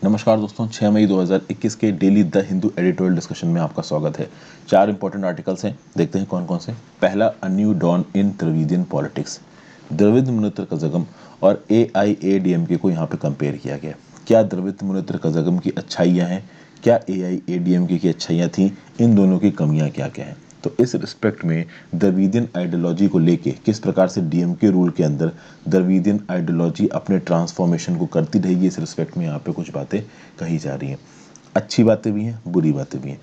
नमस्कार दोस्तों, 6 मई 2021 के daily the Hindu editorial discussion में आपका स्वागत है। 4 इंपॉर्टेंट आर्टिकल्स हैं, देखते हैं कौन कौन से। पहला, a new dawn in Dravidian politics. Dravida Munnetra Kazhagam और AIADMK को यहाँ पे कंपेयर किया गया। क्या द्रविड़ मुनित्र कज़गम की अच्छाइयाँ हैं, क्या AIADMK की अच्छाइयाँ थीं, इन दोनों की कमियाँ क्या क्या हैं। तो इस रिस्पेक्ट में द्रविडियन आइडियोलॉजी को लेके किस प्रकार से DMK रूल के अंदर द्रविडियन आइडियोलॉजी अपने ट्रांसफॉर्मेशन को करती रहेगी, इस रिस्पेक्ट में यहाँ पे कुछ बातें कही जा रही हैं। अच्छी बातें भी हैं, बुरी बातें भी हैं।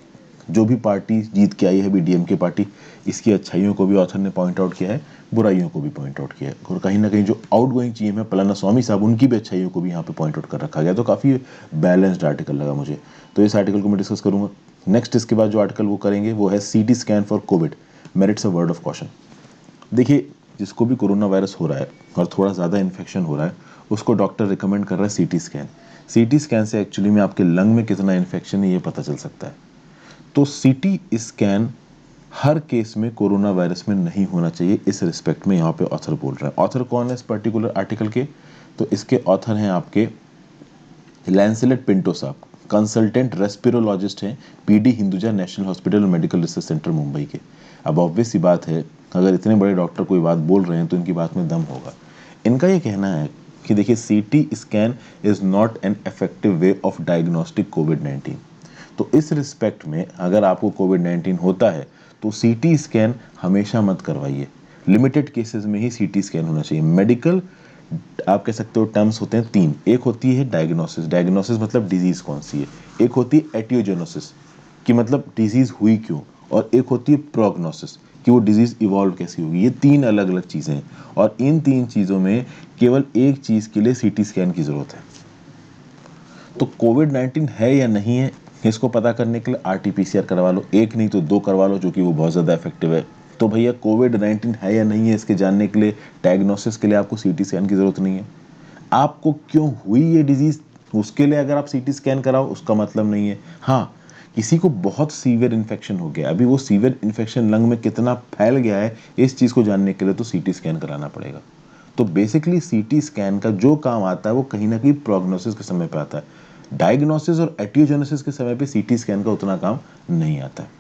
जो भी पार्टी जीत के आई है अभी DMK पार्टी, इसकी अच्छाइयों को भी ऑथर ने पॉइंट आउट किया है, बुराइयों को भी पॉइंट आउट किया है, और कहीं ना कहीं जो आउट गोइंग चीज़ है पलानास्वामी साहब, उनकी भी अच्छाइयों को भी यहाँ पे पॉइंट आउट कर रखा गया। तो काफ़ी बैलेंस्ड आर्टिकल लगा मुझे, तो इस आर्टिकल को मैं डिस्कस करूँगा। नेक्स्ट इसके बाद जो आर्टिकल वो करेंगे वो है CT scan for Covid merits a word of caution. देखिए, जिसको भी कोरोना वायरस हो रहा है और थोड़ा ज़्यादा इन्फेक्शन हो रहा है, उसको डॉक्टर रिकमेंड कर रहा है CT स्कैन। CT स्कैन से एक्चुअली में आपके लंग में कितना इन्फेक्शन है ये पता चल सकता है। तो CT स्कैन हर केस में कोरोना वायरस में नहीं होना चाहिए, इस रिस्पेक्ट में यहाँ पे ऑथर बोल रहा है। ऑथर कौन है इस पर्टिकुलर आर्टिकल के? तो इसके ऑथर हैं आपके लैंसलेट पिंटो साहब, कंसल्टेंट रेस्पिरोलॉजिस्ट हैं, PD हिंदुजा नेशनल हॉस्पिटल और मेडिकल रिसर्च सेंटर मुंबई के। अब ऑब्वियस सी बात है, अगर इतने बड़े डॉक्टर कोई बात बोल रहे हैं तो इनकी बात में दम होगा। इनका ये कहना है कि देखिए, CT scan is not an effective way of diagnostic कोविड-19। तो इस रिस्पेक्ट में अगर आपको कोविड-19 होता है तो CT स्कैन हमेशा मत करवाइए। लिमिटेड केसेस में ही CT स्कैन होना चाहिए। मेडिकल, आप कह सकते हो, टर्म्स होते हैं 3। एक होती है डायग्नोसिस, डायग्नोसिस मतलब डिजीज कौन सी है। एक होती है एटियोजेनोसिस, कि मतलब डिजीज हुई क्यों। और एक होती है प्रोग्नोसिस, कि वो डिजीज इवॉल्व कैसी होगी। ये 3 अलग अलग चीजें हैं, और इन 3 चीजों में केवल एक चीज के लिए CT स्कैन की जरूरत है। तो कोविड-19 है या नहीं है, इसको पता करने के लिए RT-PCR करवा लो, एक नहीं तो 2 करवा लो, जो कि वो बहुत ज़्यादा इफेक्टिव है। तो भैया, कोविड-19 है या नहीं है, इसके जानने के लिए, डायग्नोसिस के लिए आपको CT स्कैन की ज़रूरत नहीं है। आपको क्यों हुई ये डिजीज़, उसके लिए अगर आप CT स्कैन कराओ, उसका मतलब नहीं है। हाँ, किसी को बहुत सीवियर इन्फेक्शन हो गया, अभी वो सीवियर इन्फेक्शन लंग में कितना फैल गया है, इस चीज़ को जानने के लिए तो CT स्कैन कराना पड़ेगा। तो बेसिकली CT स्कैन का जो काम आता है वो कहीं ना कहीं प्रोग्नोसिस के समय पे आता है। डायग्नोसिस और एटियोजेनेसिस के समय पे CT स्कैन का उतना काम नहीं आता है।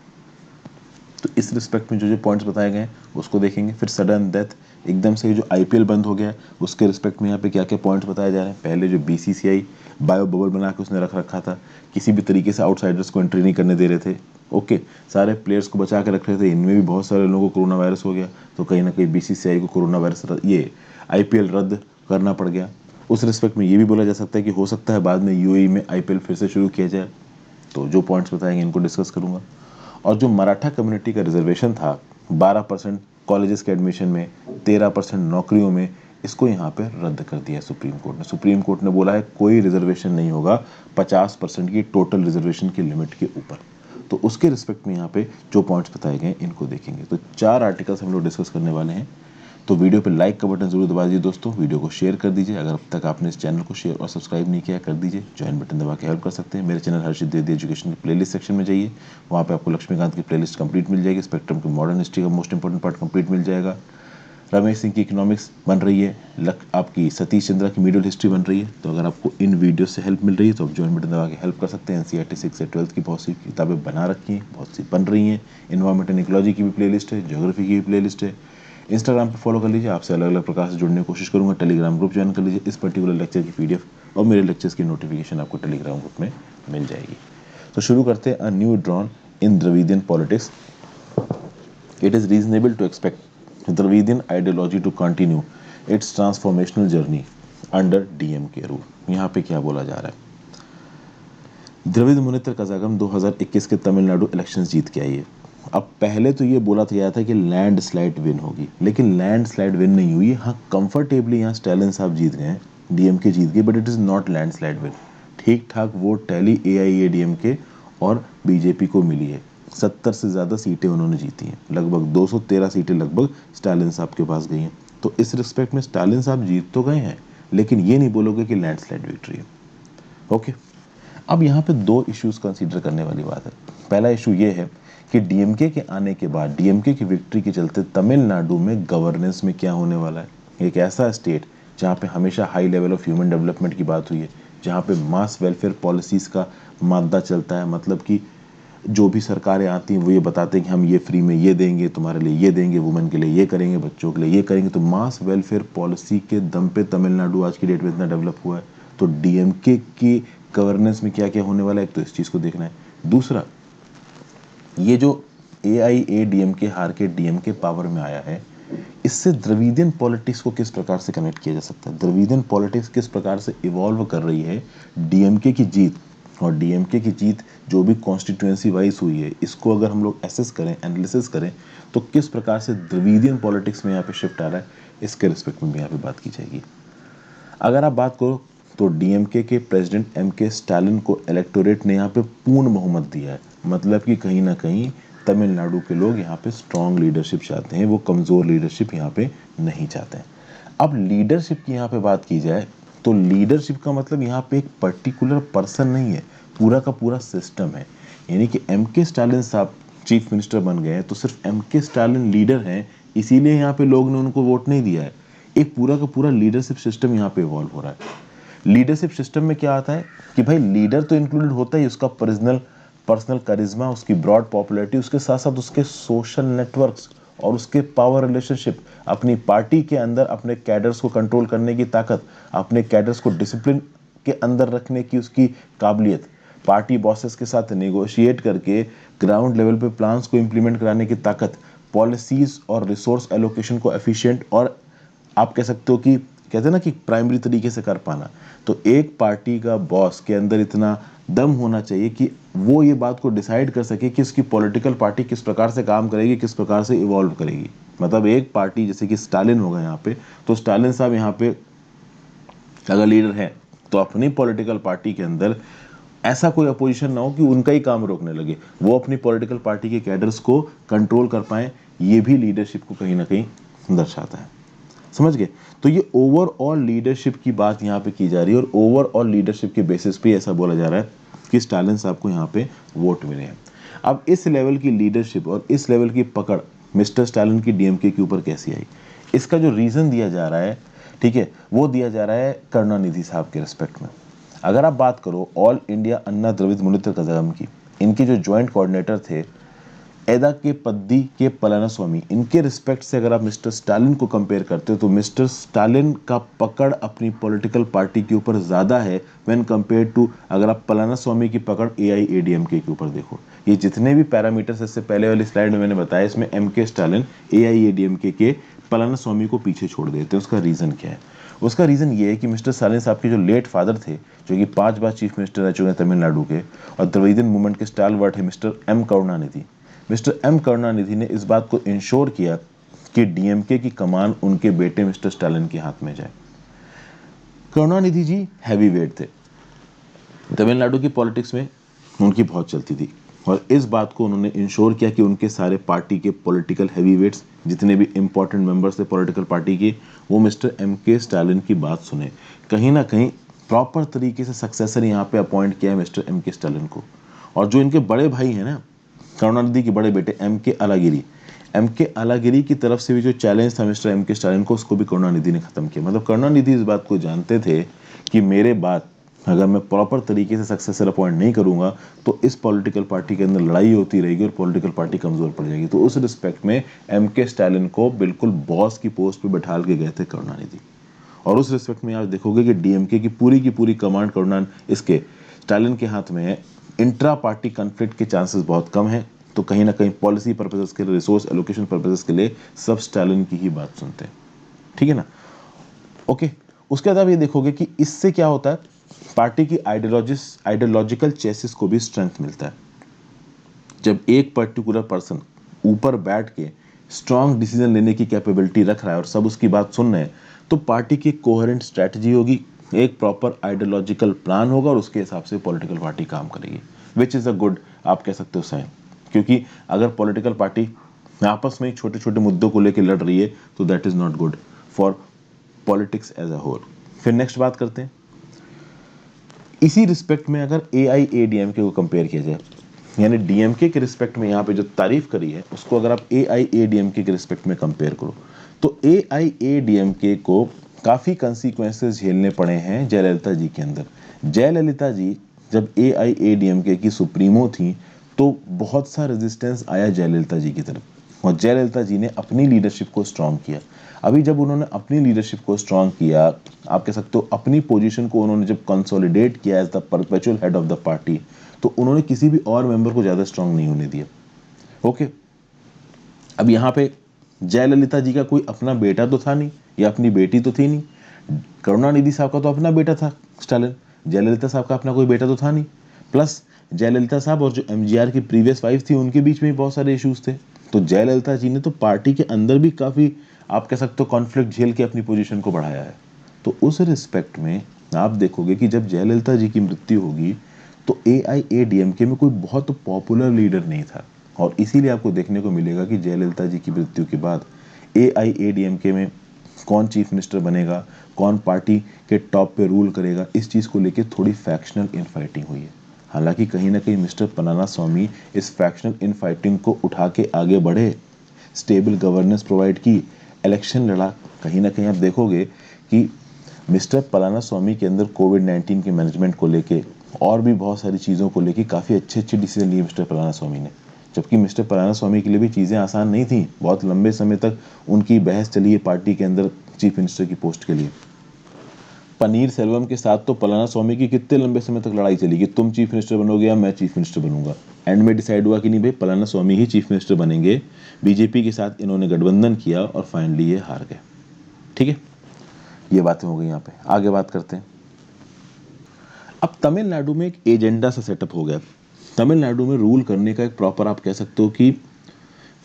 तो इस रिस्पेक्ट में जो जो पॉइंट्स बताए गए हैं उसको देखेंगे। फिर सडन डेथ, एकदम से जो IPL बंद हो गया, उसके रिस्पेक्ट में यहाँ पे क्या क्या पॉइंट्स बताए जा रहे हैं। पहले जो BCCI बायो बबल बना के उसने रख रखा था, किसी भी तरीके से आउटसाइडर्स को एंट्री नहीं करने दे रहे थे। ओके, सारे प्लेयर्स को बचा के रख रहे थे, इनमें भी बहुत सारे लोगों को कोरोना वायरस हो गया, तो कहीं ना कहीं BCCI को कोरोना वायरस, ये IPL रद्द करना पड़ गया। उस रिस्पेक्ट में ये भी बोला जा सकता है कि हो सकता है बाद में UAE में IPL फिर से शुरू किया जाए। तो जो पॉइंट्स बताएंगे इनको डिस्कस करूंगा। और जो मराठा कम्युनिटी का रिजर्वेशन था 12% कॉलेजेस के एडमिशन में, 13% नौकरियों में, इसको यहाँ पे रद्द कर दिया सुप्रीम कोर्ट ने। सुप्रीम कोर्ट ने बोला है कोई रिजर्वेशन नहीं होगा 50% की टोटल रिजर्वेशन की लिमिट के ऊपर। तो उसके रिस्पेक्ट में यहाँ पे जो पॉइंट्स बताए गए इनको देखेंगे। तो 4 आर्टिकल्स हम लोग डिस्कस करने वाले हैं। तो वीडियो पे लाइक का बटन जरूर दबा दीजिए दोस्तों, वीडियो को शेयर कर दीजिए। अगर अब तक आपने इस चैनल को शेयर और सब्सक्राइब नहीं किया, कर दीजिए। ज्वाइन बटन दबा के हेल्प कर सकते हैं। मेरे चैनल हर्षित द्विवेदी एजुकेशन की प्लेलिस्ट सेक्शन में जाइए, वहाँ पे आपको लक्ष्मीकांत की प्लेलिस्ट कंप्लीट मिल जाएगी। स्पेक्ट्रम की मॉडर्न हिस्ट्री का मोस्ट इंपॉर्टेंट पार्ट कंप्लीट मिल जाएगा। रमेश सिंह की इकोनॉमिक्स बन रही है, आपकी सतीश चंद्रा की मीडियल हिस्ट्री बन रही है। तो अगर आपको इन वीडियो से हेल्प मिल रही है तो आप ज्वाइन बटन दबा के हेल्प कर सकते हैं। NCERT 6 से 12th की बहुत सी किताबें बना रखी हैं, बहुत सी बन रही हैं। इन्वायरमेंट एंड इकोलॉजी की भी प्लेलिस्ट है, ज्योग्राफी की भी प्लेलिस्ट है। इंस्टाग्राम पे फॉलो कर लीजिए, आपसे अलग अलग प्रकार से जुड़ने की कोशिश करूंगा। टेलीग्राम ग्रुप ज्वाइन कर लीजिए, इस पर्टिकुलर लेक्चर की PDF और मेरे लेक्चर्स की नोटिफिकेशन आपको टेलीग्राम ग्रुप में मिल जाएगी। तो शुरू करते हैं। A new dawn in Dravidian politics, it is reasonable to expect Dravidian ideology to continue its transformational journey under DMK rule. यहाँ पे क्या बोला जा रहा है, द्रविड़ मुनित्र कज़ागम 2021 के तमिलनाडु इलेक्शंस जीत के आई है। अब पहले तो ये बोला गया था कि लैंड स्लाइड विन होगी, लेकिन लैंड स्लाइड विन नहीं हुई। हाँ, कंफर्टेबली यहाँ स्टालिन साहब जीत गए हैं, DMK जीत गई, but it is not land slide win. ठीक ठाक वोट टैली AIADMK और BJP को मिली है। 70 से ज़्यादा सीटें उन्होंने जीती हैं, लगभग 213 सीटें लगभग स्टालिन साहब के पास गई हैं। तो इस रिस्पेक्ट में स्टालिन साहब जीत तो गए हैं, लेकिन ये नहीं बोलोगे कि लैंडस्लाइड विक्ट्री है। ओके, अब यहाँ पे 2 इश्यूज कंसीडर करने वाली बात है। पहला इशू ये है कि DMK के आने के बाद, DMK की विक्ट्री के चलते तमिलनाडु में गवर्नेंस में क्या होने वाला है। एक ऐसा स्टेट जहाँ पे हमेशा high level of human development की बात हुई है, जहाँ पे मास वेलफेयर पॉलिसीज का मादा चलता है, मतलब कि जो भी सरकारें आती हैं वो ये बताते हैं कि हम ये फ्री में ये देंगे, तुम्हारे लिए ये देंगे, वुमेन के लिए ये करेंगे, बच्चों के लिए ये करेंगे। तो मास वेलफेयर पॉलिसी के दम पे तमिलनाडु आज की डेट में इतना डेवलप हुआ है। तो डीएमके की गवर्नेंस में क्या क्या होने वाला है, एक तो इस चीज़ को देखना है। दूसरा, ये जो AIADMK हार के डीएमके पावर में आया है, इससे द्रविडियन पॉलिटिक्स को किस प्रकार से कनेक्ट किया जा सकता है, द्रविडियन पॉलिटिक्स किस प्रकार से इवॉल्व कर रही है डीएमके की जीत। और डीएमके की जीत जो भी कॉन्स्टिट्यूएंसी वाइज हुई है, इसको अगर हम लोग एसेस करें, एनालिसिस करें, तो किस प्रकार से द्रविडियन पॉलिटिक्स में यहाँ पे शिफ्ट आ रहा है, इसके रिस्पेक्ट में भी यहाँ पे बात की जाएगी। अगर आप बात करो तो डीएमके के प्रेसिडेंट MK स्टालिन को इलेक्टोरेट ने यहाँ पे पूर्ण बहुमत दिया है, मतलब कि कहीं ना कहीं तमिलनाडु के लोग यहाँ पे स्ट्रॉन्ग लीडरशिप चाहते हैं, वो कमज़ोर लीडरशिप यहाँ पे नहीं चाहते हैं। अब लीडरशिप की यहाँ पे बात की जाए तो लीडरशिप का मतलब यहाँ पे एक पर्टिकुलर पर्सन नहीं है, पूरा का पूरा सिस्टम है। यानी कि MK स्टालिन साहब चीफ मिनिस्टर बन गए हैं तो सिर्फ MK स्टालिन लीडर हैं, इसीलिए यहाँ पे लोग ने उनको वोट नहीं दिया है। एक पूरा का पूरा लीडरशिप सिस्टम यहाँ पे इवॉल्व हो रहा है। लीडरशिप सिस्टम में क्या आता है कि भाई लीडर तो इंक्लूडेड होता ही, उसका पर्सनल करिश्मा, उसकी ब्रॉड पॉपुलैरिटी, उसके साथ साथ उसके सोशल नेटवर्क्स और उसके पावर रिलेशनशिप, अपनी पार्टी के अंदर अपने कैडर्स को कंट्रोल करने की ताकत, अपने कैडर्स को डिसिप्लिन के अंदर रखने की उसकी काबिलियत, पार्टी बॉसेस के साथ नेगोशिएट करके ग्राउंड लेवल पे प्लान्स को इंप्लीमेंट कराने की ताकत, पॉलिसीज और रिसोर्स एलोकेशन को एफिशिएंट और आप कह सकते हो कि कहते हैं ना कि प्राइमरी तरीके से कर पाना। तो एक पार्टी का बॉस के अंदर इतना दम होना चाहिए कि वो ये बात को डिसाइड कर सके कि उसकी पॉलिटिकल पार्टी किस प्रकार से काम करेगी, किस प्रकार से इवॉल्व करेगी। मतलब एक पार्टी जैसे कि स्टालिन होगा यहाँ पे, तो स्टालिन साहब यहाँ पे अगर लीडर है तो अपनी पॉलिटिकल पार्टी के अंदर ऐसा कोई अपोजिशन ना हो कि उनका ही काम रोकने लगे, वो अपनी पॉलिटिकल पार्टी के कैडर्स को कंट्रोल कर पाए। ये भी लीडरशिप को कहीं ना कहीं दर्शाता है। समझ गए? तो ये ओवरऑल लीडरशिप की बात यहाँ पे की जा रही है और ओवरऑल लीडरशिप के बेसिस पे ऐसा बोला जा रहा है कि स्टालिन साहब को यहाँ पे वोट मिले हैं। अब इस लेवल की लीडरशिप और इस लेवल की पकड़ मिस्टर स्टालिन की डीएमके के ऊपर कैसी आई, इसका जो रीजन दिया जा रहा है, ठीक है, वो दिया जा रहा है करुणानिधि साहब के रिस्पेक्ट में। अगर आप बात करो ऑल इंडिया अन्ना द्रविड़ मुनेत्र कज़ागम की, इनके जो ज्वाइंट कोऑर्डिनेटर थे एदा के पद्दी के पलानास्वामी, इनके रिस्पेक्ट से अगर आप मिस्टर स्टालिन को कंपेयर करते हो तो मिस्टर स्टालिन का पकड़ अपनी पॉलिटिकल पार्टी के ऊपर ज़्यादा है व्हेन कंपेयर टू अगर आप पलानास्वामी की पकड़ AIADMK के ऊपर देखो। ये जितने भी पैरामीटर्स इससे पहले वाली स्लाइड में मैंने बताया, इसमें MK स्टालिन AIADMK के पलानास्वामी को पीछे छोड़ देते हैं। उसका रीज़न क्या है? उसका रीज़न ये है कि मिस्टर स्टालिन साहब के जो लेट फादर थे, जो कि 5 बार चीफ मिनिस्टर रह चुके हैं तमिलनाडु के, और द्रविडियन मूवमेंट के स्टालवर्ट है mister M Karunanidhi. Mister M Karunanidhi ने इस बात को इंश्योर किया कि डीएमके की कमान उनके बेटे मिस्टर स्टालिन के हाथ में जाए। करुणानिधि जी हैवी वेट थे, तमिलनाडु की पॉलिटिक्स में उनकी बहुत चलती थी, और इस बात को उन्होंने इंश्योर किया कि उनके सारे पार्टी के पॉलिटिकल हैवी वेट्स, जितने भी इंपॉर्टेंट मेंबर्स थे पॉलिटिकल पार्टी के, वो मिस्टर MK स्टालिन की बात सुने। कहीं ना कहीं प्रॉपर तरीके से सक्सेसर यहाँ पे अपॉइंट किया है मिस्टर MK स्टालिन को। और जो इनके बड़े भाई हैं ना, करुणानिधि के बड़े बेटे MK अलागिरी की तरफ से भी जो चैलेंज था मिस्टर MK स्टालिन को, उसको भी करुणानिधि ने खत्म किया। मतलब करुणानिधि इस बात को जानते थे कि मेरे बाद अगर मैं प्रॉपर तरीके से सक्सेसर अपॉइंट नहीं करूंगा तो इस पॉलिटिकल पार्टी के अंदर लड़ाई होती रहेगी और पॉलिटिकल पार्टी कमजोर पड़ जाएगी। तो उस रिस्पेक्ट में MK स्टालिन को बिल्कुल बॉस की पोस्ट पे बैठा के गए थे करुणानिधि। और उस रिस्पेक्ट में आप देखोगे कि डीएमके की पूरी कमांड इसके स्टालिन के हाथ में है। इंट्रा पार्टी कॉन्फ्लिक्ट के चांसेस बहुत कम हैं, तो कहीं ना कहीं पॉलिसी पर्पसेस के लिए, रिसोर्स एलोकेशन पर्पसेस के लिए सब स्टालिन की ही बात सुनते हैं। ठीक है ना? ओके। उसके बाद आप ये देखोगे कि इससे क्या होता है, पार्टी की आइडियोलॉजिकल चेसिस को भी स्ट्रेंथ मिलता है। जब एक पर्टिकुलर पर्सन ऊपर बैठ के स्ट्रांग डिसीजन लेने की कैपेबिलिटी रख रहा है और सब उसकी बात सुन रहे हैं, तो पार्टी की कोहेरेंट स्ट्रैटेजी होगी, एक प्रॉपर आइडियोलॉजिकल प्लान होगा और उसके हिसाब से पॉलिटिकल पार्टी काम करेगी, विच इज़ अ गुड, आप कह सकते हो, साइन। क्योंकि अगर पॉलिटिकल पार्टी आपस में छोटे छोटे मुद्दों को लेकर लड़ रही है तो that is not good for politics as a whole. फिर नेक्स्ट बात करते हैं, इसी रिस्पेक्ट में अगर AIADMK को कंपेयर किया जाए, यानी डीएमके के रिस्पेक्ट में यहाँ पे जो तारीफ करी है उसको अगर आप AIADMK के रिस्पेक्ट में कंपेयर करो, तो AIADMK को काफ़ी कंसीक्वेंसेस झेलने पड़े हैं जयललिता जी के अंदर। जयललिता जी जब AIADMK की सुप्रीमो थी तो बहुत सा रेजिस्टेंस आया जयललिता जी की तरफ, और जयललिता जी ने अपनी लीडरशिप को स्ट्रॉन्ग किया। अभी जब उन्होंने अपनी लीडरशिप को स्ट्रॉन्ग किया, आप कह सकते हो अपनी पोजीशन को उन्होंने जब कंसोलिडेट किया as the perpetual head of the party, तो उन्होंने किसी भी और मेंबर को ज़्यादा स्ट्रॉन्ग नहीं होने दिया। ओके, अब यहाँ पे जयललिता जी का कोई अपना बेटा तो था नहीं या अपनी बेटी तो थी नहीं। करुणानिधि साहब का तो अपना बेटा था स्टालिन, जयललिता साहब का अपना कोई बेटा तो था नहीं। प्लस जयललिता साहब और जो MGR की प्रीवियस वाइफ थी उनके बीच में भी बहुत सारे इश्यूज थे। तो जयललिता जी ने तो पार्टी के अंदर भी काफ़ी, आप कह सकते हो, कॉन्फ्लिक्ट झेल के अपनी पोजीशन को बढ़ाया है। तो उस रिस्पेक्ट में आप देखोगे कि जब जयललिता जी की मृत्यु होगी तो AIADMK में कोई बहुत पॉपुलर लीडर नहीं था, और इसीलिए आपको देखने को मिलेगा कि जयललिता जी की मृत्यु के बाद AIADMK में कौन चीफ मिनिस्टर बनेगा, कौन पार्टी के टॉप पे रूल करेगा, इस चीज़ को लेके थोड़ी फैक्शनल इनफाइटिंग हुई है। हालांकि कहीं ना कहीं मिस्टर पन्नाना स्वामी इस फैक्शनल इनफाइटिंग को उठा के आगे बढ़े, स्टेबल गवर्नेंस प्रोवाइड की, इलेक्शन लड़ा। कहीं ना कहीं आप देखोगे कि मिस्टर पलाना स्वामी के अंदर कोविड-19 के मैनेजमेंट को लेके और भी बहुत सारी चीज़ों को लेके काफ़ी अच्छे अच्छे डिसीजन लिए मिस्टर पलाना स्वामी ने, जबकि मिस्टर पलाना स्वामी के लिए भी चीज़ें आसान नहीं थी। बहुत लंबे समय तक उनकी बहस चली है पार्टी के अंदर चीफ मिनिस्टर की पोस्ट के लिए। पनीर सेल्वम के साथ तो पलाना स्वामी की कितने लंबे समय तक लड़ाई चली कि तुम चीफ मिनिस्टर बनोगे या मैं चीफ मिनिस्टर बनूंगा। एंड में डिसाइड हुआ कि नहीं भाई, पलाना स्वामी ही चीफ मिनिस्टर बनेंगे। बीजेपी के साथ इन्होंने गठबंधन किया और फाइनली ये हार गए। ठीक है, ये बातें हो गई। यहाँ पे आगे बात करते हैं। अब तमिलनाडु में एक एजेंडा सा सेटअप हो गया। तमिलनाडु में रूल करने का एक प्रॉपर, आप कह सकते हो कि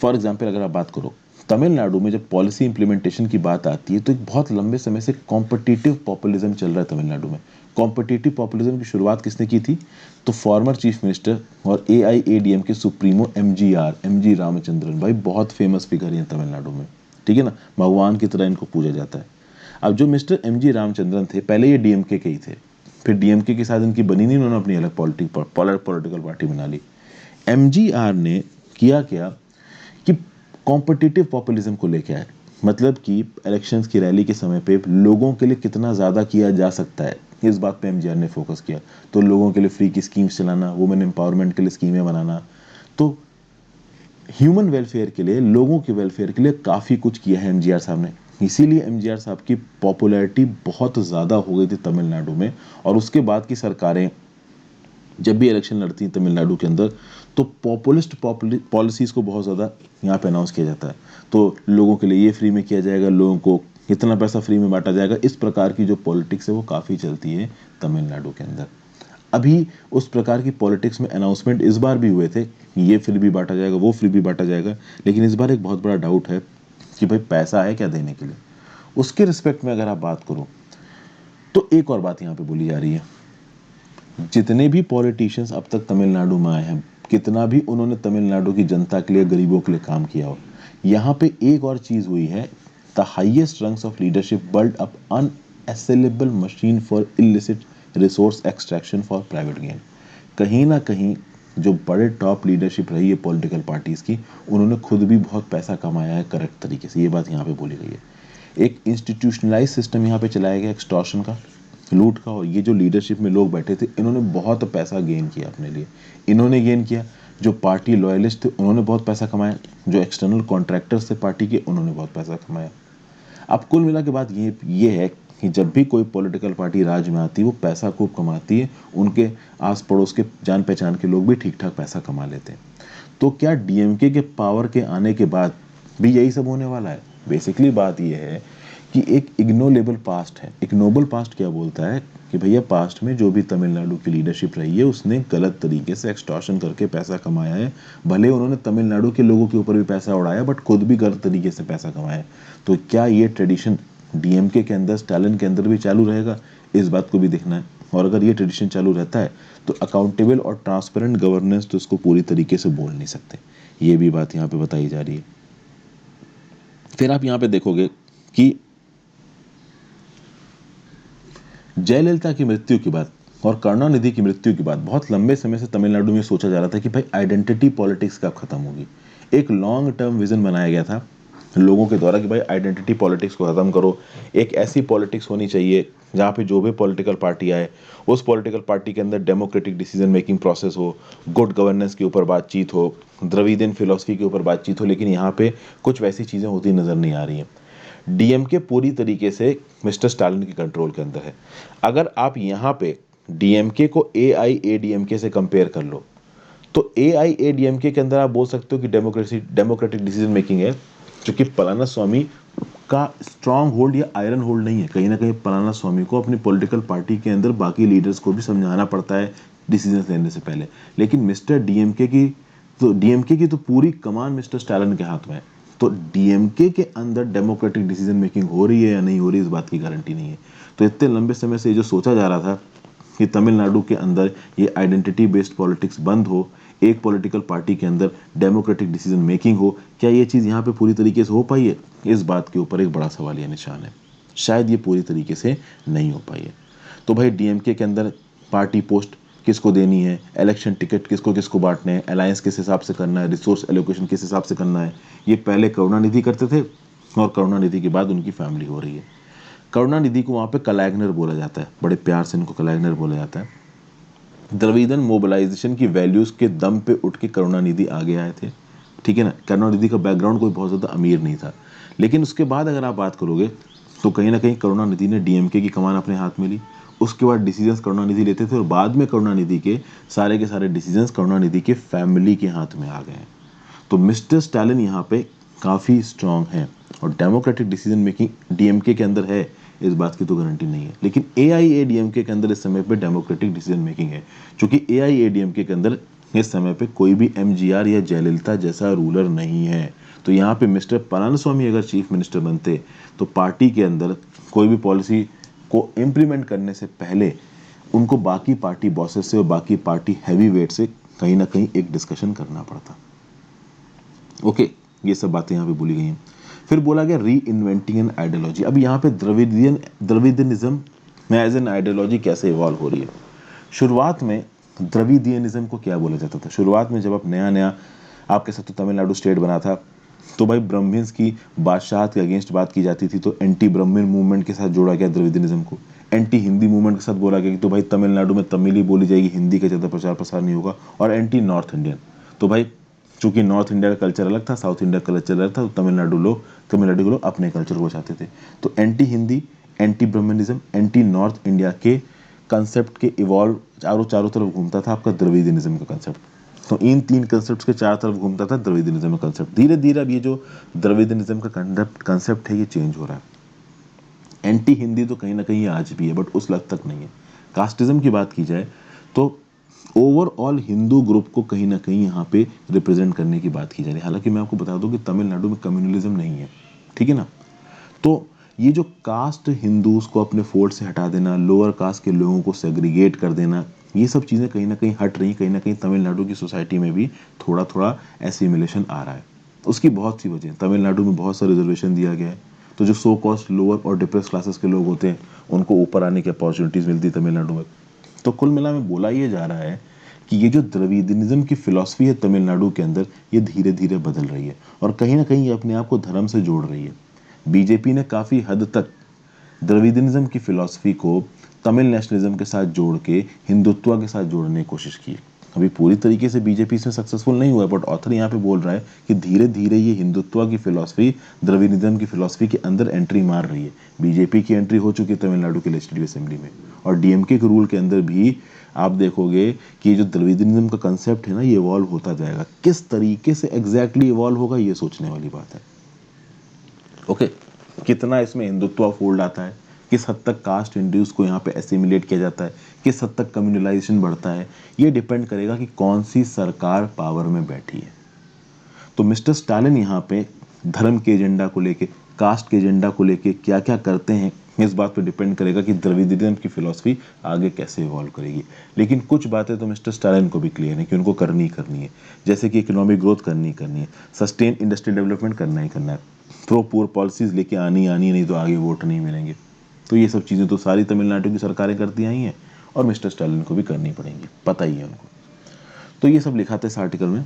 फॉर एग्जाम्पल अगर आप बात करो, तमिलनाडु में जब पॉलिसी इंप्लीमेंटेशन की बात आती है तो एक बहुत लंबे समय से कॉम्पिटिटिव पॉपुलिज्म चल रहा है तमिलनाडु में। कॉम्पिटिटिव पॉपुलिज्म की शुरुआत किसने की थी? तो फॉर्मर चीफ मिनिस्टर और AIADM के सुप्रीमो MG रामचंद्रन भाई, बहुत फेमस फिगर है तमिलनाडु में। ठीक है ना, भगवान की तरह इनको पूजा जाता है। अब जो मिस्टर MG रामचंद्रन थे, पहले ये DMK के ही थे, फिर DMK के साथ इनकी बनी नहीं, उन्होंने अपनी अलग पॉलिटिकल पार्टी बना ली। MGR ने किया क्या कि कॉम्पिटिटिव पॉपुलिज्म को लेके आए, मतलब कि इलेक्शंस की रैली के समय पे लोगों के लिए कितना ज़्यादा किया जा सकता है, इस बात पे MGR ने फोकस किया। तो लोगों के लिए फ्री की स्कीम्स चलाना, वुमेन एम्पावरमेंट के लिए स्कीमें बनाना, तो ह्यूमन वेलफेयर के लिए, लोगों के वेलफेयर के लिए काफ़ी कुछ किया है MGR साहब ने। इसीलिए MGR साहब की पॉपुलैरिटी बहुत ज़्यादा हो गई थी तमिलनाडु में। और उसके बाद की सरकारें जब भी इलेक्शन लड़ती हैं तमिलनाडु के अंदर, तो पॉपुलिस्ट पॉलिसीज़ को बहुत ज़्यादा यहाँ पे अनाउंस किया जाता है। तो लोगों के लिए ये फ्री में किया जाएगा, लोगों को इतना पैसा फ्री में बांटा जाएगा, इस प्रकार की जो पॉलिटिक्स है वो काफ़ी चलती है तमिलनाडु के अंदर। अभी उस प्रकार की पॉलिटिक्स में अनाउंसमेंट इस बार भी हुए थे, ये फ्री भी बांटा जाएगा, वो फ्री भी बांटा जाएगा, लेकिन इस बार एक बहुत बड़ा डाउट है कि भाई पैसा है क्या देने के लिए। उसके रिस्पेक्ट में अगर आप बात करो तो एक और बात यहाँ पे बोली जा रही है, जितने भी पॉलिटिशियंस अब तक तमिलनाडु में आए हैं, कितना भी उन्होंने तमिलनाडु की जनता के लिए, गरीबों के लिए काम किया हो, यहाँ पे एक और चीज़ हुई है, the highest rungs of leadership build up unassailable machine for illicit resource extraction for private gain. कहीं ना कहीं जो बड़े टॉप लीडरशिप रही है पॉलिटिकल पार्टीज़ की, उन्होंने खुद भी बहुत पैसा कमाया है करेक्ट तरीके से, ये बात यहाँ पे बोली गई है। एक इंस्टीट्यूशनलाइज सिस्टम यहाँ पे चलाया गया एक्सटॉर्शन का, लूट का, और ये जो लीडरशिप में लोग बैठे थे इन्होंने बहुत पैसा गेन किया अपने लिए। इन्होंने गेन किया, जो पार्टी लॉयलिस्ट थे उन्होंने बहुत पैसा कमाया, जो एक्सटर्नल कॉन्ट्रैक्टर्स थे पार्टी के उन्होंने बहुत पैसा कमाया। अब कुल मिला के बात ये है कि जब भी कोई पॉलिटिकल पार्टी राज में आती है वो पैसा खूब कमाती है, उनके आस पड़ोस के जान पहचान के लोग भी ठीक ठाक पैसा कमा लेते हैं। तो क्या DMK के पावर के आने के बाद भी यही सब होने वाला है? बेसिकली बात यह है कि एक इग्नोरेबल पास्ट है। इग्नोबल पास्ट क्या बोलता है कि भैया पास्ट में जो भी तमिलनाडु की लीडरशिप रही है उसने गलत तरीके से एक्सटॉर्शन करके पैसा कमाया है। भले उन्होंने तमिलनाडु के लोगों के ऊपर भी पैसा उड़ाया, बट खुद भी गलत तरीके से पैसा कमाया है। तो क्या ये ट्रेडिशन DMK के अंदर, स्टालिन के अंदर भी चालू रहेगा? इस बात को भी देखना है। और अगर ये ट्रेडिशन चालू रहता है तो अकाउंटेबल और ट्रांसपेरेंट गवर्नेंस तो इसको पूरी तरीके से बोल नहीं सकते। ये भी बात यहाँ पे बताई जा रही है। फिर आप यहाँ पे देखोगे कि जयललिता की मृत्यु के बाद और करुणानिधि की मृत्यु के बाद बहुत लंबे समय से तमिलनाडु में सोचा जा रहा था कि भाई आइडेंटिटी पॉलिटिक्स कब खत्म होगी। एक लॉन्ग टर्म विजन बनाया गया था लोगों के द्वारा कि भाई आइडेंटिटी पॉलिटिक्स को ख़त्म करो, एक ऐसी पॉलिटिक्स होनी चाहिए जहाँ पे जो भी पॉलिटिकल पार्टी आए उस पॉलिटिकल पार्टी के अंदर डेमोक्रेटिक डिसीजन मेकिंग प्रोसेस हो, गुड गवर्नेंस के ऊपर बातचीत हो, द्रविडियन फिलॉसफी के ऊपर बातचीत हो। लेकिन यहाँ पे कुछ वैसी चीज़ें होती नज़र नहीं आ रही हैं। डीएमके पूरी तरीके से मिस्टर स्टालिन के कंट्रोल के अंदर है। अगर आप यहाँ पे डीएमके को एआईएडीएमके से कंपेयर कर लो तो एआईएडीएमके के अंदर आप बोल सकते हो कि डेमोक्रेटिक डिसीजन मेकिंग है, क्योंकि पलानास्वामी का स्ट्रांग होल्ड या आयरन होल्ड नहीं है। कहीं ना कहीं पलानास्वामी को अपनी पॉलिटिकल पार्टी के अंदर बाकी लीडर्स को भी समझाना पड़ता है डिसीजन लेने से पहले। लेकिन मिस्टर डीएमके की तो पूरी कमान मिस्टर स्टालिन के हाथ में है। तो डीएमके के अंदर डेमोक्रेटिक डिसीजन मेकिंग हो रही है या नहीं हो रही, इस बात की गारंटी नहीं है। तो इतने लंबे समय से ये जो सोचा जा रहा था कि तमिलनाडु के अंदर ये आइडेंटिटी बेस्ड पॉलिटिक्स बंद हो, एक पॉलिटिकल पार्टी के अंदर डेमोक्रेटिक डिसीजन मेकिंग हो, क्या ये चीज़ यहाँ पे पूरी तरीके से हो पाई है? इस बात के ऊपर एक बड़ा सवाल या निशान है। शायद ये पूरी तरीके से नहीं हो पाई है। तो भाई डीएमके के अंदर पार्टी पोस्ट किसको देनी है, इलेक्शन टिकट किसको किसको बांटने हैं, अलायंस किस हिसाब से करना है, रिसोर्स एलोकेशन किस हिसाब से करना है, ये पहले करुणानिधि करते थे और करुणानिधि के बाद उनकी फैमिली हो रही है। करुणानिधि को वहाँ पे कलैग्नर बोला जाता है, बड़े प्यार से इनको कलैग्नर बोला जाता है। द्रविडन मोबिलाइजेशन की वैल्यूज के दम पे उठ के करुणानिधि आगे आए थे, ठीक है ना। करुणानिधि का बैकग्राउंड कोई बहुत ज़्यादा अमीर नहीं था, लेकिन उसके बाद अगर आप बात करोगे तो कहीं ना कहीं करुणानिधि ने डीएमके की कमान अपने हाथ में ली। उसके बाद डिसीजंस करुणानिधि लेते थे और बाद में करुणानिधि के सारे डिसीजंस करुणानिधि के फैमिली के हाथ में आ गए हैं। तो मिस्टर स्टालिन यहाँ पे काफ़ी स्ट्रांग है और डेमोक्रेटिक डिसीजन मेकिंग डीएमके के अंदर है, इस बात की तो गारंटी नहीं है। लेकिन एआईएडीएमके के अंदर इस समय पे डेमोक्रेटिक डिसीजन मेकिंग है, क्योंकि एआईएडीएमके के अंदर इस समय पे कोई भी एमजीआर या जयललिता जैसा रूलर नहीं है। तो यहाँ पे मिस्टर पलानीस्वामी अगर चीफ मिनिस्टर बनते तो पार्टी के अंदर कोई भी पॉलिसी को इम्प्लीमेंट करने से पहले उनको बाकी पार्टी बॉसेस से और बाकी पार्टी हैवी वेट से कहीं ना कहीं एक डिस्कशन करना पड़ता। ओके, ये सब बातें यहाँ पे बोली गई हैं। फिर बोला गया री इन्वेंटिंग एन आइडियोलॉजी। अब यहाँ पे द्रविडियनिज्म में एज एन आइडियोलॉजी कैसे इवॉल्व हो रही है। शुरुआत में द्रविडियनिज्म को क्या बोला जाता था? शुरुआत में जब आप नया नया आपके साथ तो तमिलनाडु स्टेट बना था, तो भाई ब्राह्मण्स की बादशाहत के अगेंस्ट बात की जाती थी, तो एंटी ब्राह्मण मूवमेंट के साथ जोड़ा गया द्रविडियनिज्म को। एंटी हिंदी मूवमेंट के साथ बोला गया कि तो भाई तमिलनाडु में तमिल ही बोली जाएगी, हिंदी का ज़्यादा प्रचार प्रसार नहीं होगा। और एंटी नॉर्थ इंडियन, तो भाई चूंकि नॉर्थ इंडिया का कल्चर अलग था, साउथ इंडिया का कल्चर अलग था, तो तमिलनाडु के लोग अपने कल्चर को चाहते थे। तो anti Hindi, anti Brahminism, anti north India के कंसेप्ट के इवॉल्व चारों चारों तरफ घूमता था आपका द्रविडियनिज्म का कंसेप्ट। तो इन तीन कंसेप्ट के चार तरफ घूमता था द्रविडियनिज्म का कंसेप्ट। धीरे धीरे अब ये जो द्रविडियनिज्म का कंसेप्ट है ये चेंज हो रहा है। एंटी हिंदी तो कहीं ना कहीं आज भी है, बट उस लग तक नहीं है। कास्टिज्म की बात की जाए तो ओवरऑल हिंदू ग्रुप को कहीं ना कहीं यहाँ पे रिप्रेजेंट करने की बात की जा रही है। हालांकि मैं आपको बता दूं कि तमिलनाडु में कम्युनलिज्म नहीं है, ठीक है ना। तो ये जो कास्ट हिंदूज को अपने फोल्ड से हटा देना, लोअर कास्ट के लोगों को सेग्रीगेट कर देना, ये सब चीज़ें कहीं ना कहीं हट रही, कहीं ना कहीं तमिलनाडु की सोसाइटी में भी थोड़ा थोड़ा एसिमिलेशन आ रहा है। उसकी बहुत सी वजह, तमिलनाडु में बहुत सा रिजर्वेशन दिया गया है, तो जो सो कॉस्ट लोअर और डिप्रेस क्लासेस के लोग होते हैं उनको ऊपर आने की अपॉर्चुनिटीज़ मिलती है तमिलनाडु में। तो कुल मिला में बोला ये जा रहा है कि ये जो द्रविडियनिज्म की फिलॉसफी है तमिलनाडु के अंदर, ये धीरे धीरे बदल रही है और कहीं ना कहीं ये अपने आप को धर्म से जोड़ रही है। बीजेपी ने काफ़ी हद तक द्रविडियनिज्म की फिलॉसफी को तमिल नेशनलिज्म के साथ जोड़ के हिंदुत्व के साथ जोड़ने की कोशिश की। अभी पूरी तरीके से बीजेपी इसमें सक्सेसफुल नहीं हुआ है, बट ऑथर यहाँ पे बोल रहा है कि धीरे धीरे ये हिंदुत्व की फिलॉसफी द्रविडियनिज्म की फिलॉसफी के अंदर एंट्री मार रही है। बीजेपी की एंट्री हो चुकी है तमिलनाडु के लेजिस्लेटिव असेंबली में, और डीएमके के रूल के अंदर भी आप देखोगे कि ये जो द्रविडियनिज्म का कंसेप्ट है ना, ये इवॉल्व होता जाएगा। किस तरीके से एग्जैक्टली इवॉल्व होगा ये सोचने वाली बात है। ओके, कितना इसमें हिंदुत्व फोल्ड आता है, किस हद तक कास्ट इंड्यूस को यहाँ पे एसिमिलेट किया जाता है, किस हद तक कम्युनलाइजेशन बढ़ता है, ये डिपेंड करेगा कि कौन सी सरकार पावर में बैठी है। तो मिस्टर स्टालिन यहाँ पे धर्म के एजेंडा को लेके, कास्ट के एजेंडा को लेके क्या क्या करते हैं, इस बात पे डिपेंड करेगा कि द्रविडियनिज्म की फिलॉसफी आगे कैसे इवॉल्व करेगी। लेकिन कुछ बातें तो मिस्टर स्टालिन को भी क्लियर है कि उनको करनी ही करनी है, जैसे कि इकोनॉमिक ग्रोथ करनी ही करनी है, सस्टेन इंडस्ट्रियल डेवलपमेंट करना ही करना है, प्रो पुअर पॉलिसीज लेके आनी आनी, नहीं तो आगे वोट नहीं मिलेंगे। तो ये सब चीज़ें तो सारी तमिलनाडु की सरकारें करती आई हैं और मिस्टर स्टालिन को भी करनी पड़ेंगी, पता ही है उनको। तो ये सब लिखा था इस आर्टिकल में।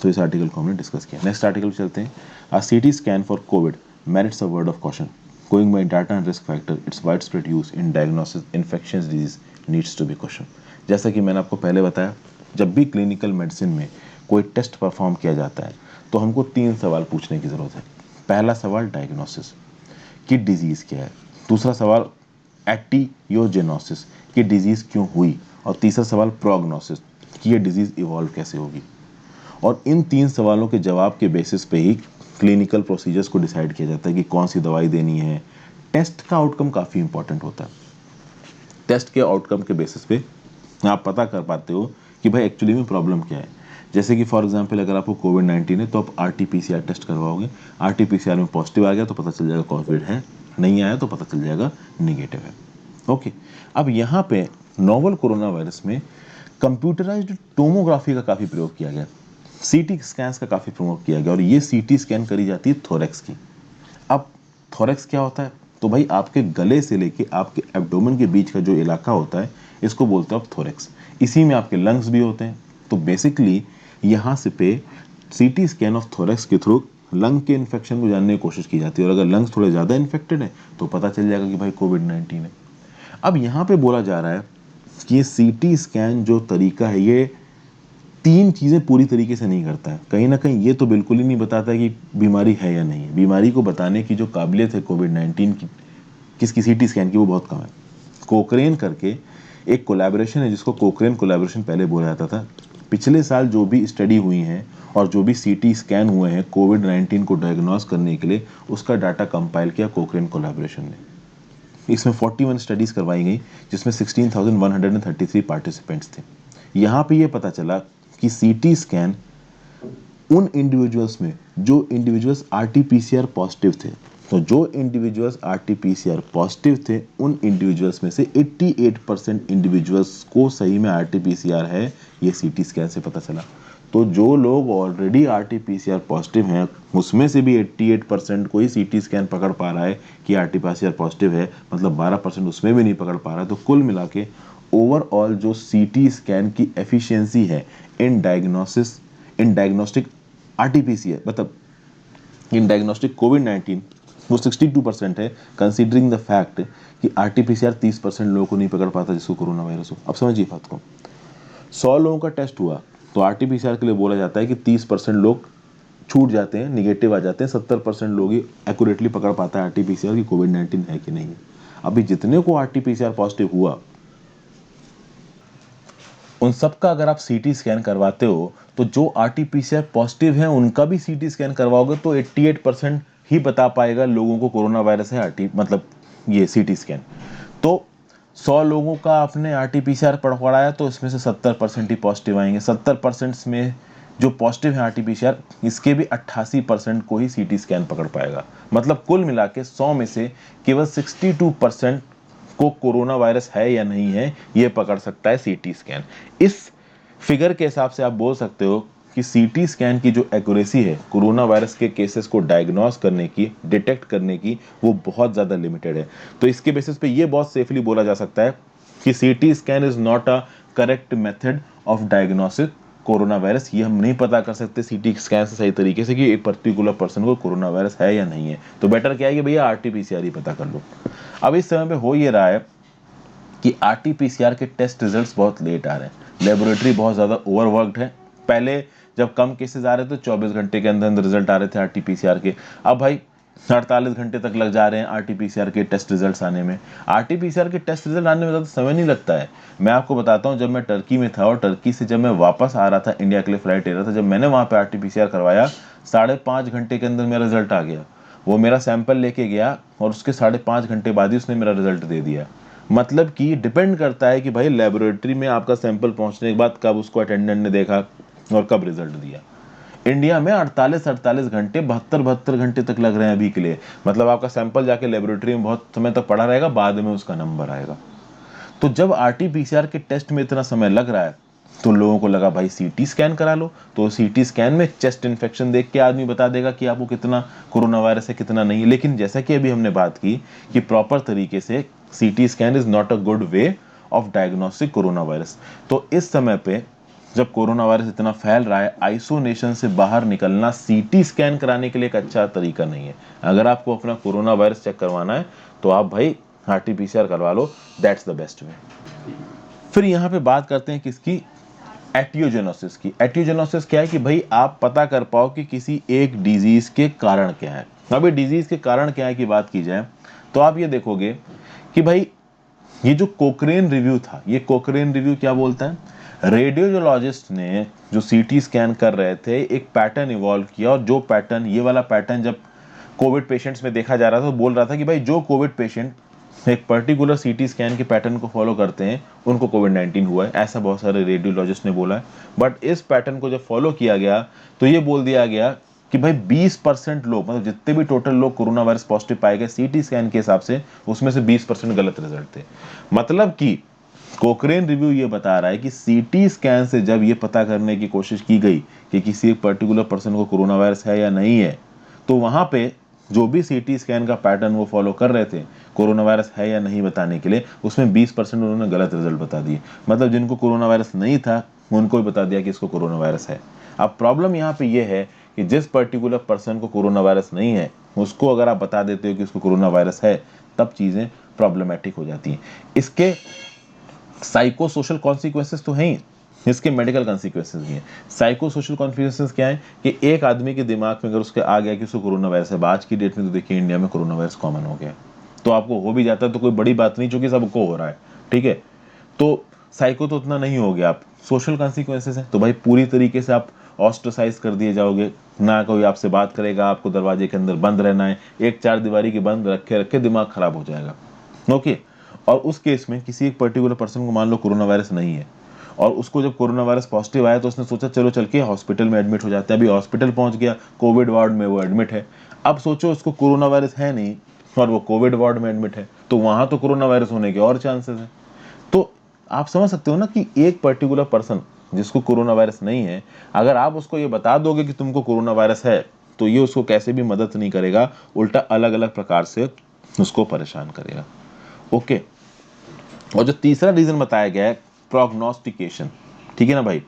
तो इस आर्टिकल को हमने डिस्कस किया। नेक्स्ट आर्टिकल चलते हैं। A CT scan for COVID merits a word of caution. Going by data and risk factor, its widespread use in diagnosis infectious disease needs to be questioned. जैसा कि मैंने आपको पहले बताया, जब भी क्लिनिकल मेडिसिन में कोई टेस्ट परफॉर्म किया जाता है तो हमको 3 सवाल पूछने की ज़रूरत है। पहला सवाल डायग्नोसिस कि डिजीज़ क्या है, दूसरा सवाल एटियोजेनोसिस कि डिजीज़ क्यों हुई, और तीसरा सवाल प्रोग्नोसिस कि ये डिजीज़ इवॉल्व कैसे होगी। और इन 3 सवालों के जवाब के बेसिस पे ही क्लिनिकल प्रोसीजर्स को डिसाइड किया जाता है कि कौन सी दवाई देनी है। टेस्ट का आउटकम काफ़ी इंपॉर्टेंट होता है। टेस्ट के आउटकम के बेसिस पे आप पता कर पाते हो कि भाई एक्चुअली में प्रॉब्लम क्या है। जैसे कि फॉर एग्जांपल अगर आपको कोविड-19 है तो आप आरटी-पीसीआर टेस्ट करवाओगे, आरटी-पीसीआर में पॉजिटिव आ गया तो पता चल जाएगा कोविड है, नहीं आया तो पता चल जाएगा नेगेटिव है। ओके, अब यहाँ पे नोवल कोरोना वायरस में कंप्यूटराइज्ड टोमोग्राफी का काफ़ी प्रयोग किया गया, सीटी स्कैन्स का काफ़ी प्रमोट किया गया, और ये सीटी स्कैन करी जाती है थोरेक्स की। अब थोरेक्स क्या होता है, तो भाई आपके गले से लेके आपके एब्डोमेन के बीच का जो इलाका होता है इसको बोलते हैं आप थोरेक्स। इसी में आपके लंग्स भी होते हैं। तो बेसिकली यहाँ से पे सीटी स्कैन ऑफ थोरेक्स के थ्रू लंग के इन्फेक्शन को जानने की कोशिश की जाती है, और अगर लंग्स थोड़े ज़्यादा इन्फेक्टेड है तो पता चल जाएगा कि भाई कोविड-19 है। अब यहाँ पे बोला जा रहा है कि ये सीटी स्कैन जो तरीका है ये 3 चीज़ें पूरी तरीके से नहीं करता है। कहीं ना कहीं ये तो बिल्कुल ही नहीं बताता है कि बीमारी है या नहीं है। बीमारी को बताने की जो काबिलियत है कोविड-19 की, किसकी, सीटी स्कैन की, वो बहुत कम है। कोक्रेन करके एक कोलैबोरेशन है जिसको कोक्रेन कोलैबोरेशन पहले बोला जाता था। पिछले साल जो भी स्टडी हुई हैं और जो भी सीटी स्कैन हुए हैं कोविड-19 को डायग्नोस करने के लिए, उसका डाटा कंपाइल किया कोक्रेन कोलैबोरेशन ने। इसमें 41 स्टडीज करवाई गई जिसमें 16,133 पार्टिसिपेंट्स थे। यहाँ पे ये पता चला कि सीटी स्कैन उन इंडिविजुअल्स में जो इंडिविजुअल्स आरटी-पीसीआर पॉजिटिव थे, तो जो इंडिविजुअल्स आरटी-पीसीआर पॉजिटिव थे उन इंडिविजुअल्स में से 88% इंडिविजुअल्स को सही में आरटी-पीसीआर है, ये सीटी स्कैन से पता चला। तो जो लोग ऑलरेडी आरटी-पीसीआर पॉजिटिव हैं उसमें से भी 88% को ही सीटी स्कैन पकड़ पा रहा है कि आरटी-पीसीआर पॉजिटिव है, मतलब 12% उसमें भी नहीं पकड़ पा रहा है। तो कुल मिला के ओवरऑल जो सीटी स्कैन की एफिशिएंसी है इन डायग्नोस्टिक आरटी-पीसीआर, मतलब इन डायग्नोस्टिक कोविड-19, वो 62% है, कंसीडरिंग द फैक्ट कि आरटी-पीसीआर 30% लोगों को नहीं पकड़ पाता जिसको कोरोना वायरस हो। अब समझिए बात को, 100 लोगों का टेस्ट हुआ तो आरटी-पीसीआर के लिए बोला जाता है कि 30% लोग छूट जाते हैं, निगेटिव आ जाते हैं, 70% लोग ही एक्यूरेटली पकड़ पाता है आरटी-पीसीआर की कोविड-19 है कि नहीं है। अभी जितने को आरटी-पीसीआर पॉजिटिव हुआ उन सबका अगर आप सीटी स्कैन करवाते हो तो जो आरटी-पीसीआर पॉजिटिव है उनका भी सीटी स्कैन करवाओगे तो 88% ही बता पाएगा लोगों को कोरोना वायरस है, आरटी मतलब ये सीटी स्कैन। तो 100 लोगों का आपने आरटी-पीसीआर पढ़वाया तो इसमें से 70% ही पॉजिटिव आएंगे। 70% में जो पॉजिटिव है आरटी-पीसीआर, इसके भी 88% को ही सीटी स्कैन पकड़ पाएगा। मतलब कुल मिला के 100 में से केवल 62% को कोरोना वायरस है या नहीं है ये पकड़ सकता है सीटी स्कैन। इस फिगर के हिसाब से आप बोल सकते हो कि सीटी स्कैन की जो एक्यूरेसी है कोरोना वायरस के केसेस को डायग्नोस करने की, डिटेक्ट करने की, वो बहुत ज़्यादा लिमिटेड है। तो इसके बेसिस पे ये बहुत सेफली बोला जा सकता है कि CT scan is not a correct method of diagnosis corona virus. ये हम नहीं पता कर सकते सीटी स्कैन से सही तरीके से कि एक पर्टिकुलर पर्सन को कोरोना वायरस है या नहीं है। तो बेटर क्या है कि भैया आरटी-पीसीआर ही पता कर लो। अब इस समय पे हो ये रहा है कि आरटी-पीसीआर के टेस्ट रिजल्ट्स बहुत लेट आ रहे हैं, लेबोरेटरी बहुत ज़्यादा ओवरवर्क्ड है। पहले जब कम केसेस आ रहे थे 24 घंटे के अंदर अंदर रिजल्ट आ रहे थे आरटी-पीसीआर के, अब भाई 48 घंटे तक लग जा रहे हैं आरटी-पीसीआर के टेस्ट रिजल्ट्स आने में। आरटी-पीसीआर के टेस्ट रिजल्ट आने में ज़्यादा समय नहीं लगता है। मैं आपको बताता हूँ, जब मैं टर्की में था और टर्की से जब मैं वापस आ रहा था, इंडिया के लिए फ्लाइट ले रहा था, जब मैंने वहाँ पे आरटी-पीसीआर करवाया 5.5 घंटे के अंदर मेरा रिजल्ट आ गया। वो मेरा सैंपल लेके गया और उसके 5.5 घंटे बाद ही उसने मेरा रिजल्ट दे दिया। मतलब कि डिपेंड करता है कि भाई लेबोरेटरी में आपका सैंपल पहुंचने के बाद कब उसको अटेंडेंट ने देखा और कब रिजल्ट दिया। इंडिया में 48 घंटे, 72 घंटे तक लग रहे हैं अभी के लिए। मतलब आपका सैंपल जाके लेबोरेटरी में बहुत समय तक पड़ा रहेगा, बाद में उसका नंबर आएगा। तो जब आरटी-पीसीआर के टेस्ट में इतना समय लग रहा है तो लोगों को लगा भाई सीटी स्कैन करा लो। तो सीटी स्कैन में चेस्ट इन्फेक्शन देख के आदमी बता देगा कि आपको कितना कोरोना वायरस है कितना नहीं। लेकिन जैसा कि अभी हमने बात की कि प्रॉपर तरीके से CT scan is not a good way of diagnostic corona virus. तो इस समय पे जब कोरोना वायरस इतना फैल रहा है, आइसोलेशन से बाहर निकलना सीटी स्कैन कराने के लिए एक अच्छा तरीका नहीं है। अगर आपको अपना कोरोना वायरस चेक करवाना है तो आप भाई आरटीपीसीआर करवा लो, दैट्स द बेस्ट वे। फिर यहाँ पे बात करते हैं किसकी, एटियोजेनोसिस की। एटियोजेनोसिस क्या है कि भाई आप पता कर पाओ कि किसी एक डिजीज के कारण क्या है। अभी डिजीज के कारण क्या है की बात की जाए तो आप ये देखोगे कि भाई ये जो कोक्रेन रिव्यू था, ये कोक्रेन रिव्यू क्या बोलता है, रेडियोलॉजिस्ट ने जो सीटी स्कैन कर रहे थे एक पैटर्न इवॉल्व किया, और जो पैटर्न, ये वाला पैटर्न जब कोविड पेशेंट्स में देखा जा रहा था तो बोल रहा था कि भाई जो कोविड पेशेंट एक पर्टिकुलर सीटी स्कैन के पैटर्न को फॉलो करते हैं उनको कोविड 19 हुआ है, ऐसा बहुत सारे रेडियोलॉजिस्ट ने बोला है। बट इस पैटर्न को जब फॉलो किया गया तो ये बोल दिया गया कि भाई 20% लोग, मतलब जितने भी टोटल लोग कोरोना वायरस पॉजिटिव पाए गए सीटी स्कैन के हिसाब से, उसमें से 20% गलत रिजल्ट थे। मतलब कि कोक्रेन रिव्यू ये बता रहा है कि सीटी स्कैन से जब ये पता करने की कोशिश की गई कि किसी एक पर्टिकुलर पर्सन को कोरोना वायरस है या नहीं है, तो वहां पे जो भी सीटी स्कैन का पैटर्न वो फॉलो कर रहे थे कोरोना वायरस है या नहीं बताने के लिए, उसमें 20% उन्होंने गलत रिजल्ट बता दिए। मतलब जिनको कोरोना वायरस नहीं था उनको भी बता दिया कि इसको कोरोना वायरस है। अब प्रॉब्लम यहाँ पे ये है कि जिस पर्टिकुलर पर्सन को कोरोना वायरस नहीं है उसको अगर आप बता देते हो कि उसको कोरोना वायरस है, तब चीजें प्रॉब्लमेटिक हो जाती हैं। इसके साइको सोशल कॉन्सिक्वेंसेस तो हैं ही, इसके मेडिकल कॉन्सिक्वेंसेस भी हैं। साइको सोशल कॉन्सिक्वेंसेस क्या है कि एक आदमी के दिमाग में अगर उसके आ गया कि उसको कोरोना वायरस है, आज की डेट में तो देखिए इंडिया में कोरोना वायरस कॉमन हो गया, तो आपको हो भी जाता है तो कोई बड़ी बात नहीं, चूंकि सबको हो रहा है, ठीक है। तो साइको तो उतना नहीं हो गया, आप सोशल कॉन्सिक्वेंसेस है तो भाई पूरी तरीके से आप ऑस्ट्रेसाइज कर दिए जाओगे, ना कोई आपसे बात करेगा, आपको दरवाजे के अंदर बंद रहना है, एक चार दीवारी के बंद रखे रखे दिमाग खराब हो जाएगा, ओके। और उस केस में किसी एक पर्टिकुलर पर्सन को मान लो कोरोना वायरस नहीं है, और उसको जब कोरोना वायरस पॉजिटिव आया तो उसने सोचा चलो चल के हॉस्पिटल में एडमिट हो जाते हैं। अभी हॉस्पिटल पहुंच गया, कोविड वार्ड में वो एडमिट है। अब सोचो उसको कोरोना वायरस है नहीं और वो कोविड वार्ड में एडमिट है, तो वहां तो कोरोना वायरस होने के और चांसेस हैं। तो आप समझ सकते हो ना कि एक पर्टिकुलर पर्सन जिसको कोरोना वायरस नहीं है, अगर आप उसको ये बता दोगे कि तुमको कोरोना वायरस है, तो ये उसको कैसे भी मदद नहीं करेगा, उल्टा अलग अलग प्रकार से उसको परेशान करेगा, ओके। और जो तीसरा रीजन बताया गया है प्रोग्नोस्टिकेशन, ठीक है ना भाई,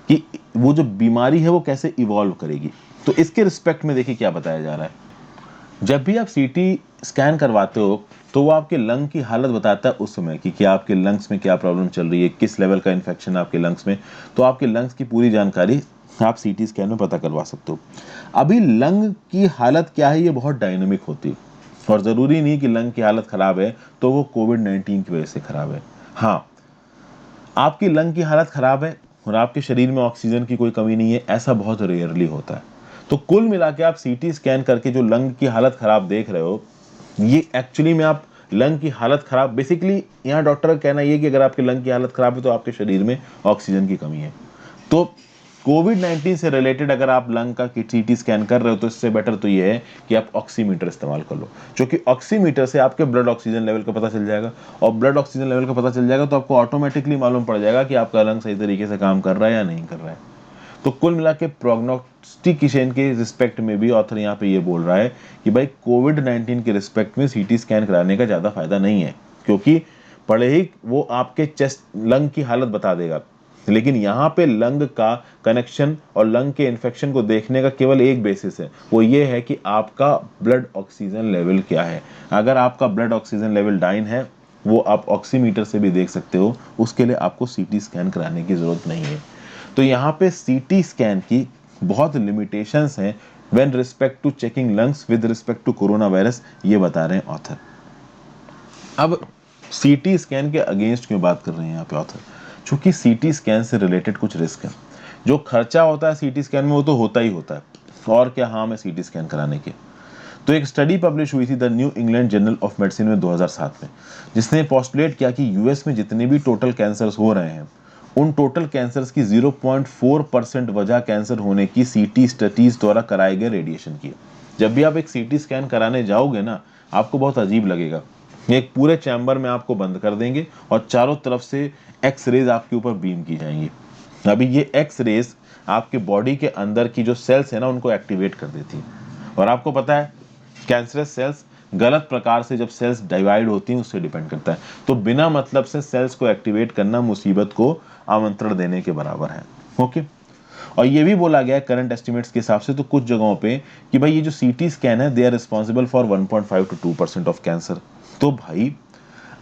कि वो जो बीमारी है वो कैसे इवॉल्व करेगी। तो इसके रिस्पेक्ट में देखिए क्या बताया जा रहा है। जब भी आप सीटी स्कैन करवाते हो तो वो आपके लंग की हालत बताता है उस समय कि क्या आपके लंग्स में क्या प्रॉब्लम चल रही है, किस लेवल का इन्फेक्शन है आपके लंग्स में। तो आपके लंग्स की पूरी जानकारी आप सीटी स्कैन में पता करवा सकते हो। अभी लंग की हालत क्या है ये बहुत डायनेमिक होती है, और ज़रूरी नहीं कि लंग की हालत ख़राब है तो वो कोविड 19 की वजह से ख़राब है। हाँ, आपकी लंग की हालत ख़राब है और आपके शरीर में ऑक्सीजन की कोई कमी नहीं है, ऐसा बहुत रेयरली होता है। तो कुल मिला के आप सीटी स्कैन करके जो लंग की हालत ख़राब देख रहे हो, ये एक्चुअली में आप लंग की हालत ख़राब, बेसिकली यहाँ डॉक्टर का कहना ये है कि अगर आपके लंग की हालत ख़राब है तो आपके शरीर में ऑक्सीजन की कमी है। तो कोविड 19 से रिलेटेड अगर आप लंग का सीटी स्कैन कर रहे हो तो इससे बेटर तो ये है कि आप ऑक्सीमीटर इस्तेमाल कर लो, क्योंकि ऑक्सीमीटर से आपके ब्लड ऑक्सीजन लेवल का पता चल जाएगा, और ब्लड ऑक्सीजन लेवल का पता चल जाएगा तो आपको ऑटोमेटिकली मालूम पड़ जाएगा कि आपका लंग सही तरीके से काम कर रहा है या नहीं कर रहा है। तो कुल मिला के प्रोग्नोस्टिकेशन के रिस्पेक्ट में भी ऑथर यहाँ पे ये बोल रहा है कि भाई कोविड 19 के रिस्पेक्ट में सीटी स्कैन कराने का ज़्यादा फायदा नहीं है, क्योंकि पड़े ही वो आपके चेस्ट लंग की हालत बता देगा, लेकिन यहाँ पे लंग का कनेक्शन और लंग के इन्फेक्शन को देखने का केवल एक बेसिस है, वो ये है कि आपका ब्लड ऑक्सीजन लेवल क्या है। अगर आपका ब्लड ऑक्सीजन लेवल डाइन है, वो आप ऑक्सीमीटर से भी देख सकते हो, उसके लिए आपको सीटी स्कैन कराने की जरूरत नहीं है। तो यहाँ पे सीटी स्कैन की बहुत लिमिटेशंस हैं when respect to checking lungs with respect to corona virus, ये बता रहे हैं ऑथर। अब सीटी स्कैन के अगेंस्ट क्यों बात कर रहे हैं यहाँ पे ऑथर, क्योंकि सीटी स्कैन से रिलेटेड कुछ रिस्क है। जो खर्चा होता है सीटी स्कैन में वो तो होता ही होता है, और क्या हार्म है सीटी स्कैन कराने के। तो एक स्टडी पब्लिश हुई थी the new England journal of medicine में 2007 में, जिसने पोस्टुलेट किया कि यूएस में जितने भी टोटल कैंसर्स हो रहे हैं उन टोटल कैंसर्स की 0.4% वजह कैंसर होने की सीटी स्टडीज द्वारा कराए गए रेडिएशन की। जब भी आप एक सीटी स्कैन कराने जाओगे ना, आपको बहुत अजीब लगेगा। एक पूरे चैम्बर में आपको बंद कर देंगे और चारों तरफ से एक्स रेज आपके ऊपर बीम की जाएंगी। अभी ये एक्स रेज आपके बॉडी के अंदर की जो सेल्स है ना उनको एक्टिवेट कर देती है, और आपको पता है कैंसरस सेल्स गलत प्रकार से जब सेल्स डिवाइड होती हैं उससे डिपेंड करता है। तो बिना मतलब से सेल्स को एक्टिवेट करना मुसीबत को आमंत्रण देने के बराबर है। ओके। और ये भी बोला गया है करंट एस्टिमेट्स के हिसाब से तो कुछ जगहों पे कि भाई ये जो सीटी स्कैन है they are responsible for 1.5 to 2% of cancer. तो भाई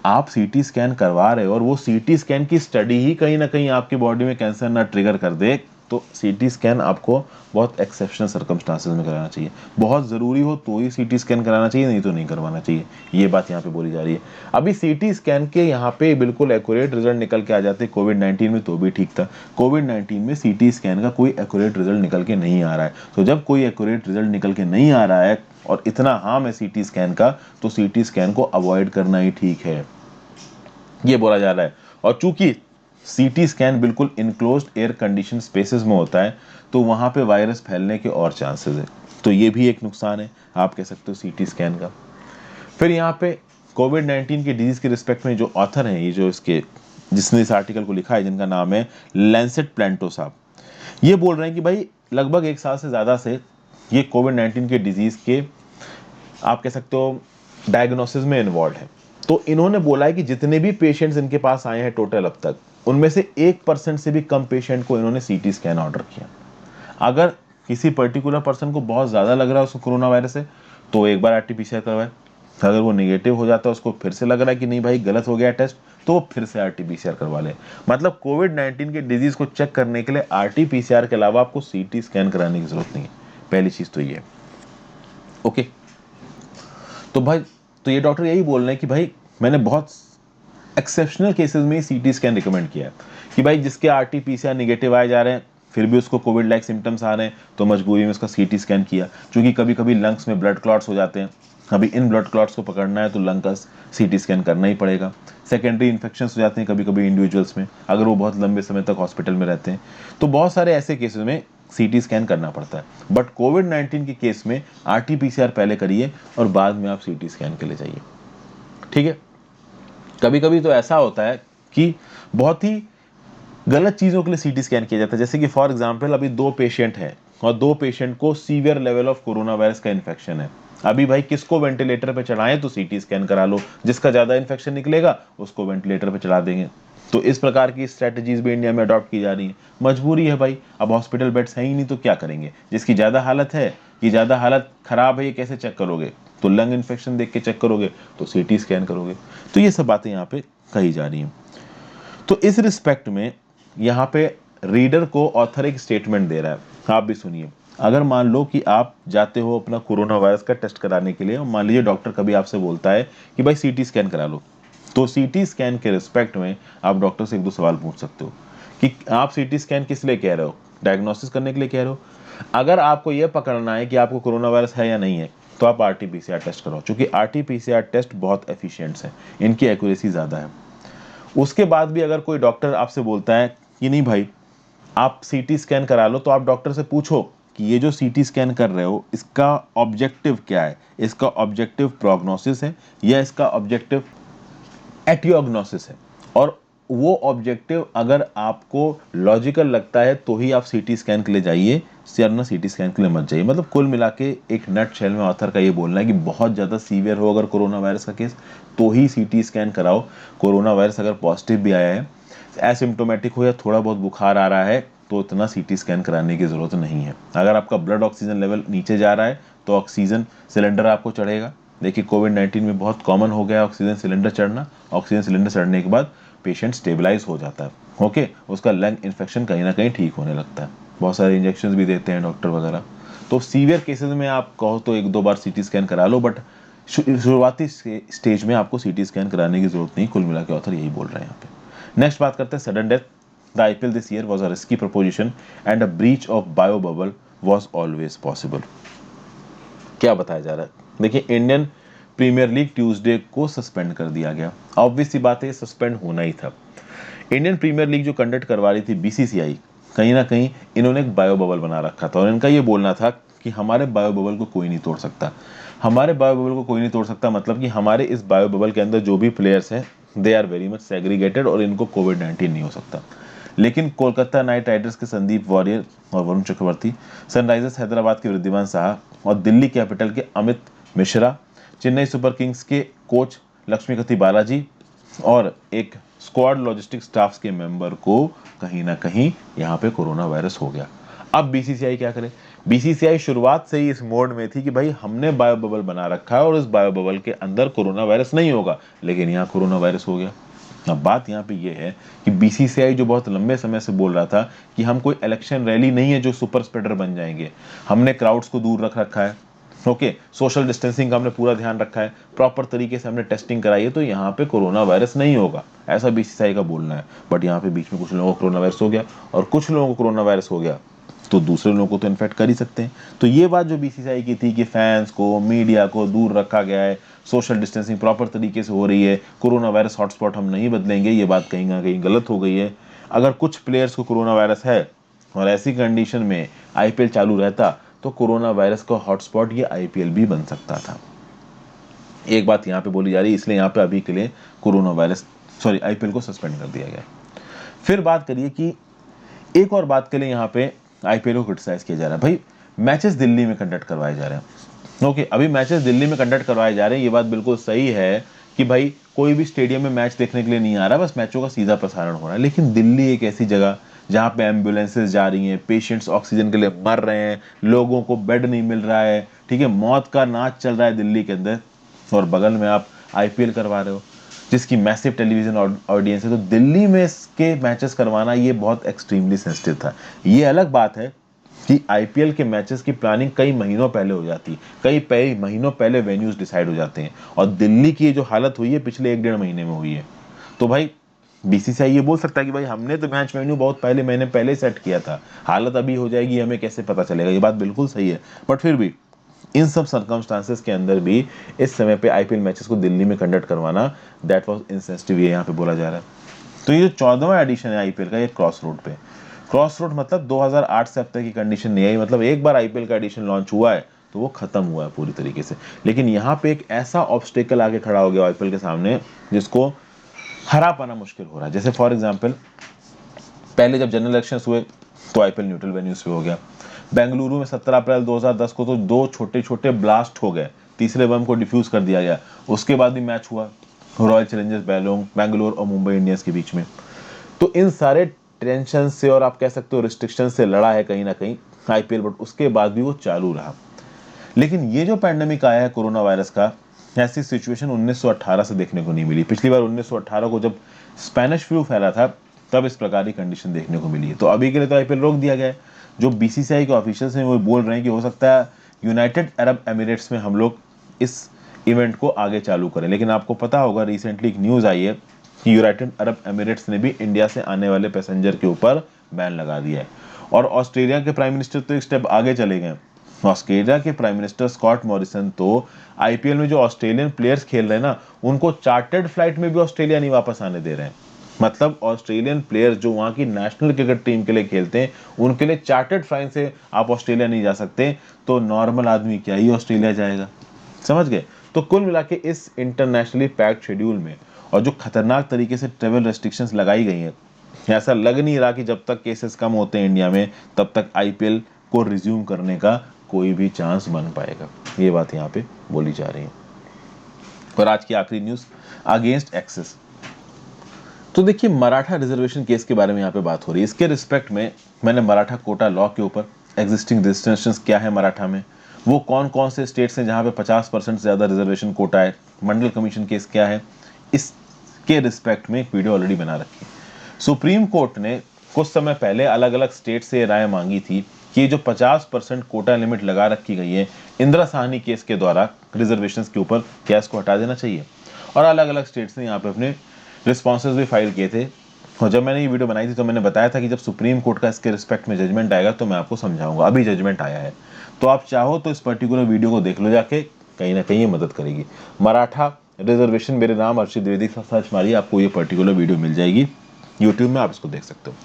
आप सीटी स्कैन करवा रहे हो और वो सीटी स्कैन की स्टडी ही कहीं ना कहीं आपकी बॉडी में कैंसर ना ट्रिगर कर दे, तो सीटी स्कैन आपको बहुत एक्सेप्शनल सर्कमस्टांसेस में कराना चाहिए। बहुत ज़रूरी हो तो ही सीटी स्कैन कराना चाहिए, नहीं तो नहीं करवाना चाहिए। ये बात यहाँ पे बोली जा रही है। अभी सीटी स्कैन के यहाँ पे बिल्कुल एक्यूरेट रिजल्ट निकल के आ जाते कोविड-19 में तो भी ठीक था। कोविड-19 में सीटी स्कैन का कोई एक्यूरेट रिजल्ट निकल के नहीं आ रहा है। तो जब कोई एक्यूरेट रिजल्ट निकल के नहीं आ रहा है और इतना हार्म है सीटी स्कैन का, तो सीटी स्कैन को अवॉइड करना ही ठीक है, ये बोला जा रहा है। और चूंकि सीटी स्कैन बिल्कुल इनक्लोज्ड एयर कंडीशन स्पेसेस में होता है, तो वहां पे वायरस फैलने के और चांसेस है। तो ये भी एक नुकसान है आप कह सकते हो सीटी स्कैन का। फिर यहाँ पे कोविड-19 के डिजीज के रिस्पेक्ट में जो ऑथर हैं, ये जो इसके जिसने इस आर्टिकल को लिखा है, जिनका नाम है लैंसेट प्लेंटो साहब, ये बोल रहे हैं कि भाई लगभग 1 साल से ज़्यादा से ये कोविड-19 के डिजीज के आप कह सकते हो डायग्नोसिस में इन्वॉल्व है। तो इन्होंने बोला है कि जितने भी पेशेंट्स इनके पास आए हैं टोटल अब तक, उनमें से 1% से भी कम पेशेंट को इन्होंने सीटी स्कैन ऑर्डर किया। अगर किसी पर्टिकुलर पर्सन को बहुत ज़्यादा लग रहा है उसको कोरोना वायरस है, तो एक बार आरटीपीसीआर करवाए। अगर वो नेगेटिव हो जाता है, उसको फिर से लग रहा है कि नहीं भाई गलत हो गया टेस्ट, तो वो फिर से आरटीपीसीआर करवा ले। मतलब कोविड-19 के डिजीज को चेक करने के लिए आरटीपीसीआर के अलावा आपको सीटी स्कैन कराने की जरूरत नहीं है। पहली चीज तो ये। ओके। तो भाई तो ये डॉक्टर यही बोल रहे हैं कि भाई मैंने बहुत एक्सेप्शनल केसेस में सीटी स्कैन रिकमेंड किया है कि भाई जिसके आरटीपीसीआर नेगेटिव आए जा रहे हैं, फिर भी उसको कोविड लाइक सिम्टम्स आ रहे हैं, तो मजबूरी में उसका सीटी स्कैन किया। क्योंकि कभी कभी लंग्स में ब्लड क्लॉट्स हो जाते हैं, अभी इन ब्लड क्लॉट्स को पकड़ना है तो लंग का सीटी स्कैन करना ही पड़ेगा। सेकेंडरी इन्फेक्शंस हो जाते हैं कभी कभी इंडिविजुअल्स में, अगर वो बहुत लंबे समय तक हॉस्पिटल में रहते हैं, तो बहुत सारे ऐसे केसेस में सीटी स्कैन करना पड़ता है। बट कोविड-19 के केस में आरटीपीसीआर पहले करिए और बाद में आप सीटी स्कैन के लिए जाइए। ठीक है। कभी कभी तो ऐसा होता है कि बहुत ही गलत चीज़ों के लिए सीटी स्कैन किया जाता है। जैसे कि फॉर एग्जांपल अभी 2 पेशेंट हैं और 2 पेशेंट को severe level of corona virus का इन्फेक्शन है। अभी भाई किसको वेंटिलेटर पे चढ़ाएं तो सीटी स्कैन करा लो, जिसका ज़्यादा इन्फेक्शन निकलेगा उसको वेंटिलेटर पे चढ़ा देंगे। तो इस प्रकार की स्ट्रेटजीज भी इंडिया में अडॉप्ट की जा रही है। मजबूरी है भाई, अब हॉस्पिटल बेड्स हैं ही नहीं तो क्या करेंगे। जिसकी ज़्यादा हालत है, कि ज़्यादा हालत खराब है, ये कैसे चेक करोगे? तो लंग इन्फेक्शन देख के चेक करोगे, तो सीटी स्कैन करोगे। तो ये सब बातें यहाँ पे कही जा रही हैं। तो इस रिस्पेक्ट में यहाँ पे रीडर को ऑथर एक स्टेटमेंट दे रहा है, आप भी सुनिए। अगर मान लो कि आप जाते हो अपना कोरोना वायरस का टेस्ट कराने के लिए, और मान लीजिए डॉक्टर कभी आपसे बोलता है कि भाई सीटी स्कैन करा लो, तो सीटी स्कैन के रिस्पेक्ट में आप डॉक्टर से 1-2 सवाल पूछ सकते हो कि आप सीटी स्कैन किस लिए कह रहे हो? डायग्नोसिस करने के लिए कह रहे हो? अगर आपको यह पकड़ना है कि आपको कोरोना वायरस है या नहीं है, तो आप आरटीपीसीआर टेस्ट कराओ, क्योंकि आरटीपीसीआर टेस्ट बहुत एफिशिएंट्स हैं, इनकी एक्यूरेसी ज़्यादा है। उसके बाद भी अगर कोई डॉक्टर आपसे बोलता है कि नहीं भाई आप सीटी स्कैन करा लो, तो आप डॉक्टर से पूछो कि ये जो सीटी स्कैन कर रहे हो इसका ऑब्जेक्टिव क्या है? इसका ऑब्जेक्टिव प्रोग्नोसिस है या इसका ऑब्जेक्टिव एटियोग्नोसिस है? और वो ऑब्जेक्टिव अगर आपको लॉजिकल लगता है तो ही आप सीटी स्कैन के लिए जाइए, वरना सीटी स्कैन के लिए मत जाइए। मतलब कुल मिला के एक नट शेल में ऑथर का ये बोलना है कि बहुत ज़्यादा सीवियर हो अगर कोरोना वायरस का केस, तो ही सीटी स्कैन कराओ। कोरोना वायरस अगर पॉजिटिव भी आया है, एसिम्टोमेटिक हो या थोड़ा बहुत बुखार आ रहा है, तो इतना सीटी स्कैन कराने की ज़रूरत नहीं है। अगर आपका ब्लड ऑक्सीजन लेवल नीचे जा रहा है तो ऑक्सीजन सिलेंडर आपको चढ़ेगा। देखिए कोविड-19 में बहुत कॉमन हो गया ऑक्सीजन सिलेंडर चढ़ना। ऑक्सीजन सिलेंडर चढ़ने के बाद पेशेंट स्टेबलाइज हो जाता है, ओके, उसका लंग इन्फेक्शन कहीं ना कहीं ठीक होने लगता है। बहुत सारे इंजेक्शन भी देते हैं डॉक्टर वगैरह। तो सीवियर केसेस में आप कहो तो 1-2 बार सीटी स्कैन करा लो, बट शुरुआती स्टेज में आपको सीटी स्कैन कराने की जरूरत नहीं। कुल मिला के ऑथर यही बोल रहे हैं यहाँ पे। नेक्स्ट बात करते हैं sudden death. The IPL this year was a risky preposition and a breach of bio bubble was always possible. क्या बताया जा रहा है? देखिए इंडियन प्रीमियर लीग ट्यूसडे को सस्पेंड कर दिया गया। ऑब्वियस सी बात है, सस्पेंड होना ही था। इंडियन प्रीमियर लीग जो कंडक्ट करवा रही थी बीसीसीआई, कहीं ना कहीं इन्होंने एक बायो बबल बना रखा था और इनका ये बोलना था कि हमारे बायो बबल को कोई नहीं तोड़ सकता। हमारे बायो बबल को कोई नहीं तोड़ सकता मतलब कि हमारे इस बायो बबल के अंदर जो भी प्लेयर्स हैं they are very much segregated और इनको कोविड-19 नहीं हो सकता। लेकिन कोलकाता नाइट राइडर्स के संदीप वॉरियर और वरुण चक्रवर्ती, सनराइजर्स हैदराबाद के वृद्धिमान साहा और दिल्ली कैपिटल के अमित मिश्रा, चेन्नई सुपर किंग्स के कोच लक्ष्मीपति बालाजी और एक स्क्वाड लॉजिस्टिक स्टाफ के मेंबर को कहीं ना कहीं यहाँ पे कोरोना वायरस हो गया। अब बीसीसीआई क्या करे? बीसीसीआई शुरुआत से ही इस मोड में थी कि भाई हमने बायो बबल बना रखा है और इस बायो बबल के अंदर कोरोना वायरस नहीं होगा, लेकिन यहाँ कोरोना वायरस हो गया। अब बात यहाँ पे ये है कि बीसीसीआई जो बहुत लंबे समय से बोल रहा था कि हम कोई इलेक्शन रैली नहीं है जो सुपर स्प्रेडर बन जाएंगे, हमने क्राउड्स को दूर रख रखा है, ओके, सोशल डिस्टेंसिंग का हमने पूरा ध्यान रखा है, प्रॉपर तरीके से हमने टेस्टिंग कराई है, तो यहाँ पे कोरोना वायरस नहीं होगा, ऐसा बीसीसीआई का बोलना है। बट यहाँ पे बीच में कुछ लोगों को कोरोना वायरस हो गया और कुछ लोगों को कोरोना वायरस हो गया तो दूसरे लोगों को तो इन्फेक्ट कर ही सकते हैं। तो ये बात जो बीसीसीआई की थी कि फैंस को, मीडिया को दूर रखा गया है, सोशल डिस्टेंसिंग प्रॉपर तरीके से हो रही है, कोरोना वायरस हॉटस्पॉट हम नहीं बदलेंगे, ये बात कहीं ना कहीं गलत हो गई है। अगर कुछ प्लेयर्स को कोरोना वायरस है और ऐसी कंडीशन में आईपीएल चालू रहता तो कोरोना वायरस का हॉटस्पॉट ये आईपीएल भी बन सकता था। एक बात यहाँ पे बोली जा रही है, इसलिए यहाँ पे अभी के लिए कोरोना वायरस आईपीएल को सस्पेंड कर दिया गया। फिर बात करिए कि एक और बात के लिए यहाँ पे आईपीएल को क्रिटिसाइज किया जा रहा है। भाई मैचेस दिल्ली में कंडक्ट करवाए जा रहे हैं, ओके, अभी मैचेस दिल्ली में कंडक्ट करवाए जा रहे हैं, ये बात बिल्कुल सही है कि भाई कोई भी स्टेडियम में मैच देखने के लिए नहीं आ रहा, बस मैचों का सीधा प्रसारण हो रहा है। लेकिन दिल्ली एक ऐसी जगह जहाँ पे एम्बुलेंसेज जा रही हैं, पेशेंट्स ऑक्सीजन के लिए मर रहे हैं, लोगों को बेड नहीं मिल रहा है, ठीक है, मौत का नाच चल रहा है दिल्ली के अंदर, और बगल में आप आईपीएल करवा रहे हो जिसकी मैसिव टेलीविजन ऑडियंस है। तो दिल्ली में इसके मैचेस करवाना ये बहुत एक्सट्रीमली सेंसिटिव था। ये अलग बात है कि आईपीएल के मैचेस की प्लानिंग कई महीनों पहले हो जाती, कई महीनों पहले वेन्यूज डिसाइड हो जाते हैं, और दिल्ली की जो हालत हुई है पिछले 1-1.5 महीने में हुई है। तो भाई बीसीसीआई ये बोल सकता है कि भाई हमने तो मैच वेन्यू बहुत महीने पहले सेट किया था, हालत अभी हो जाएगी हमें कैसे पता चलेगा, ये बात बिल्कुल सही है। बट फिर भी इन सब सर्कमस्टांसेस के अंदर भी इस समय पे आईपीएल मैचेस को दिल्ली में कंडक्ट करवाना दैट वाज इनसेंसिटिव, ये यहाँ पे बोला जा रहा है। तो ये जो 14वां एडिशन है आईपीएल का, ये क्रॉस रोड मतलब 2008 से अब तक की कंडीशन नहीं आई, मतलब एक बार आईपीएल का एडिशन लॉन्च हुआ है तो वो खत्म हुआ है पूरी तरीके से। लेकिन यहाँ पे एक ऐसा ऑब्स्टेकल आके खड़ा हो गया आईपीएल के सामने जिसको हरा पाना मुश्किल हो रहा है। जैसे फॉर एग्जाम्पल पहले जब जनरल इलेक्शन हुए तो आईपीएल न्यूट्रल वेन्यूज पे हो गया। बेंगलुरु में 17 अप्रैल 2010 को तो 2 छोटे छोटे ब्लास्ट हो गए, तीसरे बम को डिफ्यूज कर दिया गया, उसके बाद भी मैच हुआ रॉयल चैलेंजर्स बैंगलोर और मुंबई इंडियंस के बीच में। तो इन सारे टेंशन से और आप कह सकते हो रिस्ट्रिक्शन से लड़ा है कहीं ना कहीं आईपीएल, बट उसके बाद भी वो चालू रहा। लेकिन ये जो पैंडेमिक आया है कोरोना वायरस का, ऐसी सिचुएशन 1918 से देखने को नहीं मिली। पिछली बार 1918 को जब स्पेनिश फ्लू फैला था तब इस प्रकार की कंडीशन देखने को मिली है। तो अभी के लिए तो आईपीएल रोक दिया गया है। जो बीसीसीआई के ऑफिशियल्स हैं वो बोल रहे हैं कि हो सकता है यूनाइटेड अरब एमिरेट्स में हम लोग इस इवेंट को आगे चालू करें। लेकिन आपको पता होगा रिसेंटली एक न्यूज़ आई है कि यूनाइटेड अरब एमिरेट्स ने भी इंडिया से आने वाले पैसेंजर के ऊपर बैन लगा दिया है। और ऑस्ट्रेलिया के प्राइम मिनिस्टर तो एक स्टेप आगे चले गए। ऑस्ट्रेलिया के प्राइम मिनिस्टर स्कॉट मॉरिसन तो आईपीएल में जो ऑस्ट्रेलियन प्लेयर्स खेल रहे हैं ना, उनको चार्टर्ड फ्लाइट में भी ऑस्ट्रेलिया नहीं वापस आने दे रहे हैं। मतलब ऑस्ट्रेलियन प्लेयर्स जो वहां की नेशनल क्रिकेट टीम के लिए खेलते हैं उनके लिए चार्टर्ड फ्लाइट से आप ऑस्ट्रेलिया नहीं जा सकते, तो नॉर्मल आदमी क्या ही ऑस्ट्रेलिया जाएगा, समझ गए। तो कुल मिला के इस इंटरनेशनली पैक्ड शेड्यूल में और जो खतरनाक तरीके से ट्रेवल रेस्ट्रिक्शंस लगाई गई हैं, ऐसा लग नहीं रहा कि जब तक केसेस कम होते हैं इंडिया में तब तक आईपीएल को रिज्यूम करने का कोई भी चांस बन पाएगा। ये बात यहाँ पे बोली जा रही है। और आज की आखिरी न्यूज अगेंस्ट एक्सेस। तो देखिए मराठा रिजर्वेशन केस के बारे में यहाँ पे बात हो रही है। इसके रिस्पेक्ट में मैंने मराठा कोटा लॉ के ऊपर एग्जिस्टिंग रिजर्वेशंस क्या है मराठा में, वो कौन कौन से स्टेट्स हैं जहाँ पे 50% से ज़्यादा रिजर्वेशन कोटा है, मंडल कमीशन केस क्या है, इसके रिस्पेक्ट में एक वीडियो ऑलरेडी बना रखी है। सुप्रीम कोर्ट ने कुछ समय पहले अलग अलग स्टेट से राय मांगी थी कि ये जो 50% कोटा लिमिट लगा रखी गई है इंदिरा साहनी केस के द्वारा रिजर्वेशंस के ऊपर, क्या इसको हटा देना चाहिए। और अलग अलग स्टेट्स ने यहाँ पे अपने रिस्पॉन्सेज भी फाइल किए थे। और जब मैंने ये वीडियो बनाई थी तो मैंने बताया था कि जब सुप्रीम कोर्ट का इसके रिस्पेक्ट में जजमेंट आएगा तो मैं आपको समझाऊंगा। अभी जजमेंट आया है तो आप चाहो तो इस पर्टिकुलर वीडियो को देख लो जाके, कहीं ना कहीं ये मदद करेगी। मराठा रिजर्वेशन मेरे नाम अर्षित द्विवेदी सर्च मारिए, आपको ये पर्टिकुलर वीडियो मिल जाएगी यूट्यूब में, आप इसको देख सकते हो।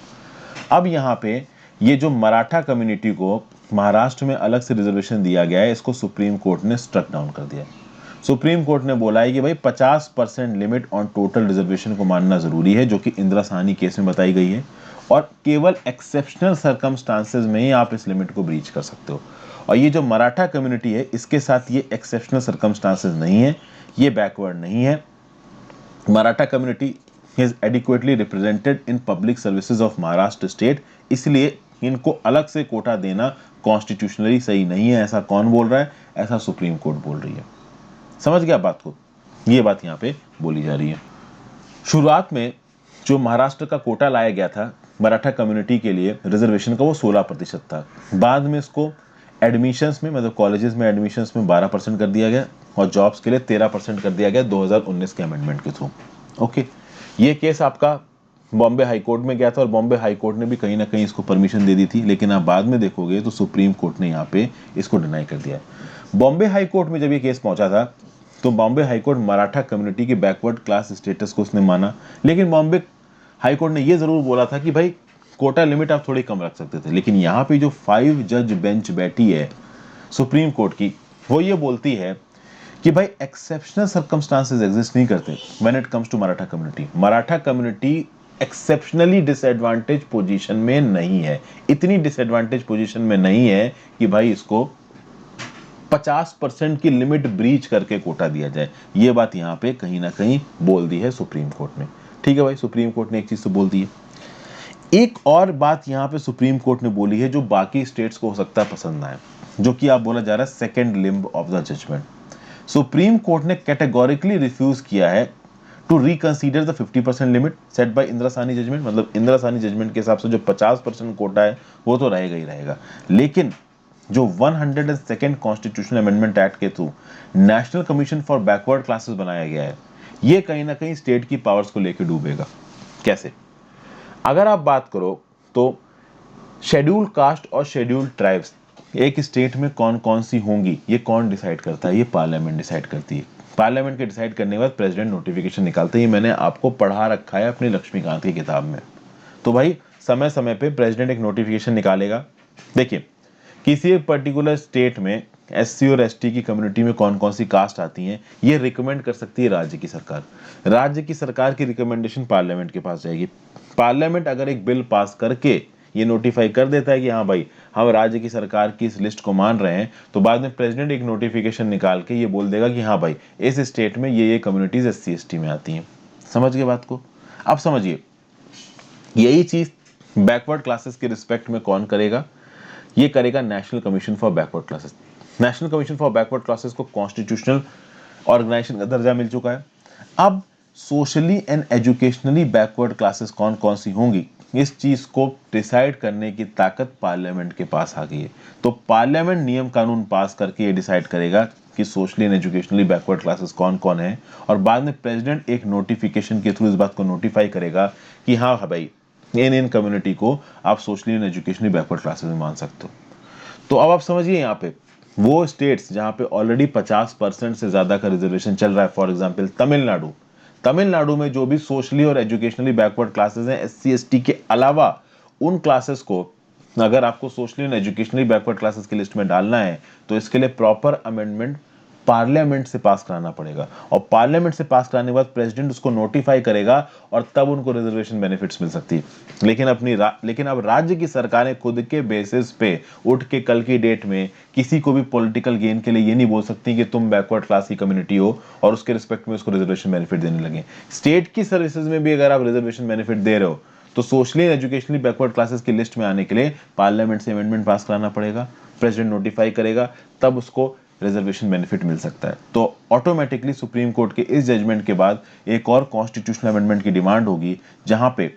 अब यहाँ पे ये जो मराठा कम्युनिटी को महाराष्ट्र में अलग से रिजर्वेशन दिया गया है, इसको सुप्रीम कोर्ट ने स्ट्रक डाउन कर दिया। सुप्रीम कोर्ट ने बोला है कि भाई 50% लिमिट ऑन टोटल रिजर्वेशन को मानना जरूरी है, जो कि इंदिरा साहनी केस में बताई गई है, और केवल एक्सेप्शनल सर्कमस्टांसेस में ही आप इस लिमिट को ब्रीच कर सकते हो। और ये जो मराठा कम्युनिटी है इसके साथ ये एक्सेप्शनल सर्कमस्टांसेस नहीं है, ये बैकवर्ड नहीं है। Maratha community he is adequately represented in public services of Maharashtra state, इसलिए इनको अलग से कोटा देना कॉन्स्टिट्यूशनली सही नहीं है। ऐसा कौन बोल रहा है? ऐसा सुप्रीम कोर्ट बोल रही है। समझ गया बात को? ये बात यहाँ पे बोली जा रही है। शुरुआत में जो महाराष्ट्र का कोटा लाया गया था मराठा कम्युनिटी के लिए रिजर्वेशन का, वो 16% था। बाद में इसको एडमिशंस में, मतलब कॉलेजेस में एडमिशंस में 12% कर दिया गया और जॉब्स के लिए 13% कर दिया गया 2019 के अमेंडमेंट के थ्रू। ओके, ये केस आपका बॉम्बे हाई कोर्ट में गया था और बॉम्बे हाई कोर्ट ने भी कहीं ना कहीं इसको परमिशन दे दी थी, लेकिन आप बाद में देखोगे तो सुप्रीम कोर्ट ने यहाँ पे इसको डिनाई कर दिया। बॉम्बे हाई कोर्ट में जब ये केस पहुंचा था तो Bombay high court Maratha community के बैकवर्ड क्लास स्टेटस को उसने माना, लेकिन बॉम्बे हाई कोर्ट ने ये जरूर बोला था कि भाई कोटा लिमिट आप थोड़ी कम रख सकते थे। लेकिन यहाँ पे जो 5 जज बेंच बैठी है सुप्रीम कोर्ट की, वो ये बोलती है कि भाई एक्सेप्शनल सर्कमस्टांसेस एग्जिस्ट नहीं करते when it comes to Maratha community. Maratha community exceptionally disadvantage position में नहीं है, इतनी डिसएडवांटेज पोजीशन में नहीं है कि भाई इसको 50% की लिमिट ब्रीच करके कोटा दिया जाए। ये बात यहाँ पे कहीं ना कहीं बोल दी है सुप्रीम कोर्ट ने। ठीक है भाई, सुप्रीम कोर्ट ने एक चीज तो बोल दी है। एक और बात यहाँ पे सुप्रीम कोर्ट ने बोली है जो बाकी स्टेट्स को हो सकता है पसंद ना आए, जो कि आप बोला जा रहा है second limb of the judgement. Supreme Court ने कैटेगोरिकली रिफ्यूज किया है to reconsider the 50% limit set by Indira Sawhney judgement. मतलब इंदिरा साहनी जजमेंट के हिसाब से जो 50% कोटा है वो तो रहेगा ही रहेगा, लेकिन जो 102nd कॉन्स्टिट्यूशनल अमेंडमेंट एक्ट के through national commission for backward classes बनाया गया है, ये कहीं ना कहीं स्टेट की पावर्स को लेकर डूबेगा। कैसे? अगर आप बात करो तो शेड्यूल कास्ट और शेड्यूल ट्राइब्स एक स्टेट में कौन कौन सी होंगी, ये कौन डिसाइड करता है? ये पार्लियामेंट डिसाइड करती है। पार्लियामेंट के डिसाइड करने के बाद प्रेसिडेंट नोटिफिकेशन निकालते हैं। मैंने आपको पढ़ा रखा है अपनी लक्ष्मीकांत की किताब में। तो भाई समय समय पे प्रेसिडेंट एक नोटिफिकेशन निकालेगा। देखिए, किसी एक पर्टिकुलर स्टेट में एससी और एसटी की कम्युनिटी में कौन कौन सी कास्ट आती हैं, ये रिकमेंड कर सकती है राज्य की सरकार। राज्य की सरकार की रिकमेंडेशन पार्लियामेंट के पास जाएगी। पार्लियामेंट अगर एक बिल पास करके ये नोटिफाई कर देता है कि हाँ भाई हम राज्य की सरकार की इस लिस्ट को मान रहे हैं, तो बाद में प्रेसिडेंट एक नोटिफिकेशन निकाल के ये बोल देगा कि हाँ भाई इस स्टेट में ये कम्युनिटीज एससी एसटी में आती हैं। समझ गए बात को? अब समझिए, यही चीज बैकवर्ड क्लासेस के रिस्पेक्ट में कौन करेगा? ये करेगा national commission for backward classes. National commission for backward classes को कॉन्स्टिट्यूशनल ऑर्गेनाइजेशन का दर्जा मिल चुका है। अब socially and educationally backward classes कौन कौन सी होंगी, इस चीज को डिसाइड करने की ताकत पार्लियामेंट के पास आ गई है। तो पार्लियामेंट नियम कानून पास करके ये डिसाइड करेगा कि socially and educationally backward classes कौन कौन है, और बाद में प्रेसिडेंट एक नोटिफिकेशन के थ्रू इस बात को नोटिफाई करेगा कि हाँ भाई इन कम्युनिटी को आप socially and educationally backward classes में मान सकते हो। तो अब आप समझिए, यहाँ पे वो स्टेट्स जहाँ पे ऑलरेडी 50% से ज्यादा का रिजर्वेशन चल रहा है, फॉर एग्जाम्पल तमिलनाडु में जो भी सोशली और एजुकेशनली बैकवर्ड क्लासेस हैं एससी एसटी के अलावा, उन क्लासेस को अगर आपको socially and educationally backward classes की लिस्ट में डालना है तो इसके लिए प्रॉपर अमेंडमेंट पार्लियामेंट से पास कराना पड़ेगा, और पार्लियामेंट से पास कराने के बाद प्रेसिडेंट उसको नोटिफाई करेगा और तब उनको रिजर्वेशन बेनिफिट्स मिल सकती है। लेकिन अब राज्य की सरकारें खुद के बेसिस पे उठ के कल की डेट में किसी को भी पॉलिटिकल गेन के लिए ये नहीं बोल सकती कि तुम बैकवर्ड क्लास की कम्युनिटी हो और उसके रिस्पेक्ट में उसको रिजर्वेशन बेनिफिट देने लगे। स्टेट की सर्विसेज में भी अगर आप रिजर्वेशन बेनिफिट दे रहे हो तो सोशली एजुकेशनली बैकवर्ड क्लासेस की लिस्ट में आने के लिए पार्लियामेंट से अमेंडमेंट पास कराना पड़ेगा, प्रेसिडेंट नोटिफाई करेगा, तब उसको रिजर्वेशन बेनिफिट मिल सकता है। तो ऑटोमेटिकली सुप्रीम कोर्ट के इस जजमेंट के बाद एक और कॉन्स्टिट्यूशनल अमेंडमेंट की डिमांड होगी, जहां पे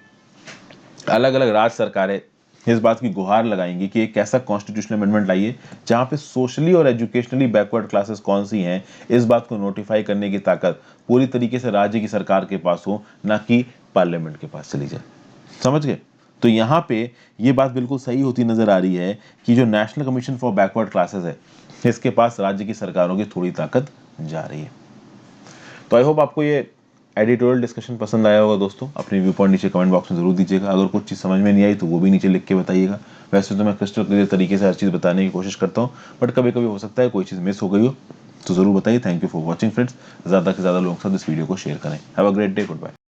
अलग अलग राज्य सरकारें इस बात की गुहार लगाएंगी कि एक ऐसा कॉन्स्टिट्यूशनल अमेंडमेंट लाइए जहां पे सोशली और एजुकेशनली बैकवर्ड क्लासेस कौन सी हैं, इस बात को नोटिफाई करने की ताकत पूरी तरीके से राज्य की सरकार के पास हो, ना कि पार्लियामेंट के पास चली जाए। समझ गए? तो यहाँ पे ये बात बिल्कुल सही होती नजर आ रही है कि जो national commission for backward classes है, इसके पास राज्य की सरकारों की थोड़ी ताकत जा रही है। तो आई होप आपको ये एडिटोरियल डिस्कशन पसंद आया होगा दोस्तों। अपनी व्यू पॉइंट नीचे कमेंट बॉक्स में जरूर दीजिएगा। अगर कुछ चीज़ समझ में नहीं आई तो वो भी नीचे लिख के बताइएगा। वैसे तो मैं क्रिस्टल क्लियर तरीके से हर चीज़ बताने की कोशिश करता हूँ, बट कभी कभी हो सकता है कोई चीज़ मिस हो गई हो, तो जरूर बताइए। Thank you for watching friends. ज़्यादा से ज़्यादा लोगों के साथ इस वीडियो को शेयर करें। Have a great day, good bye.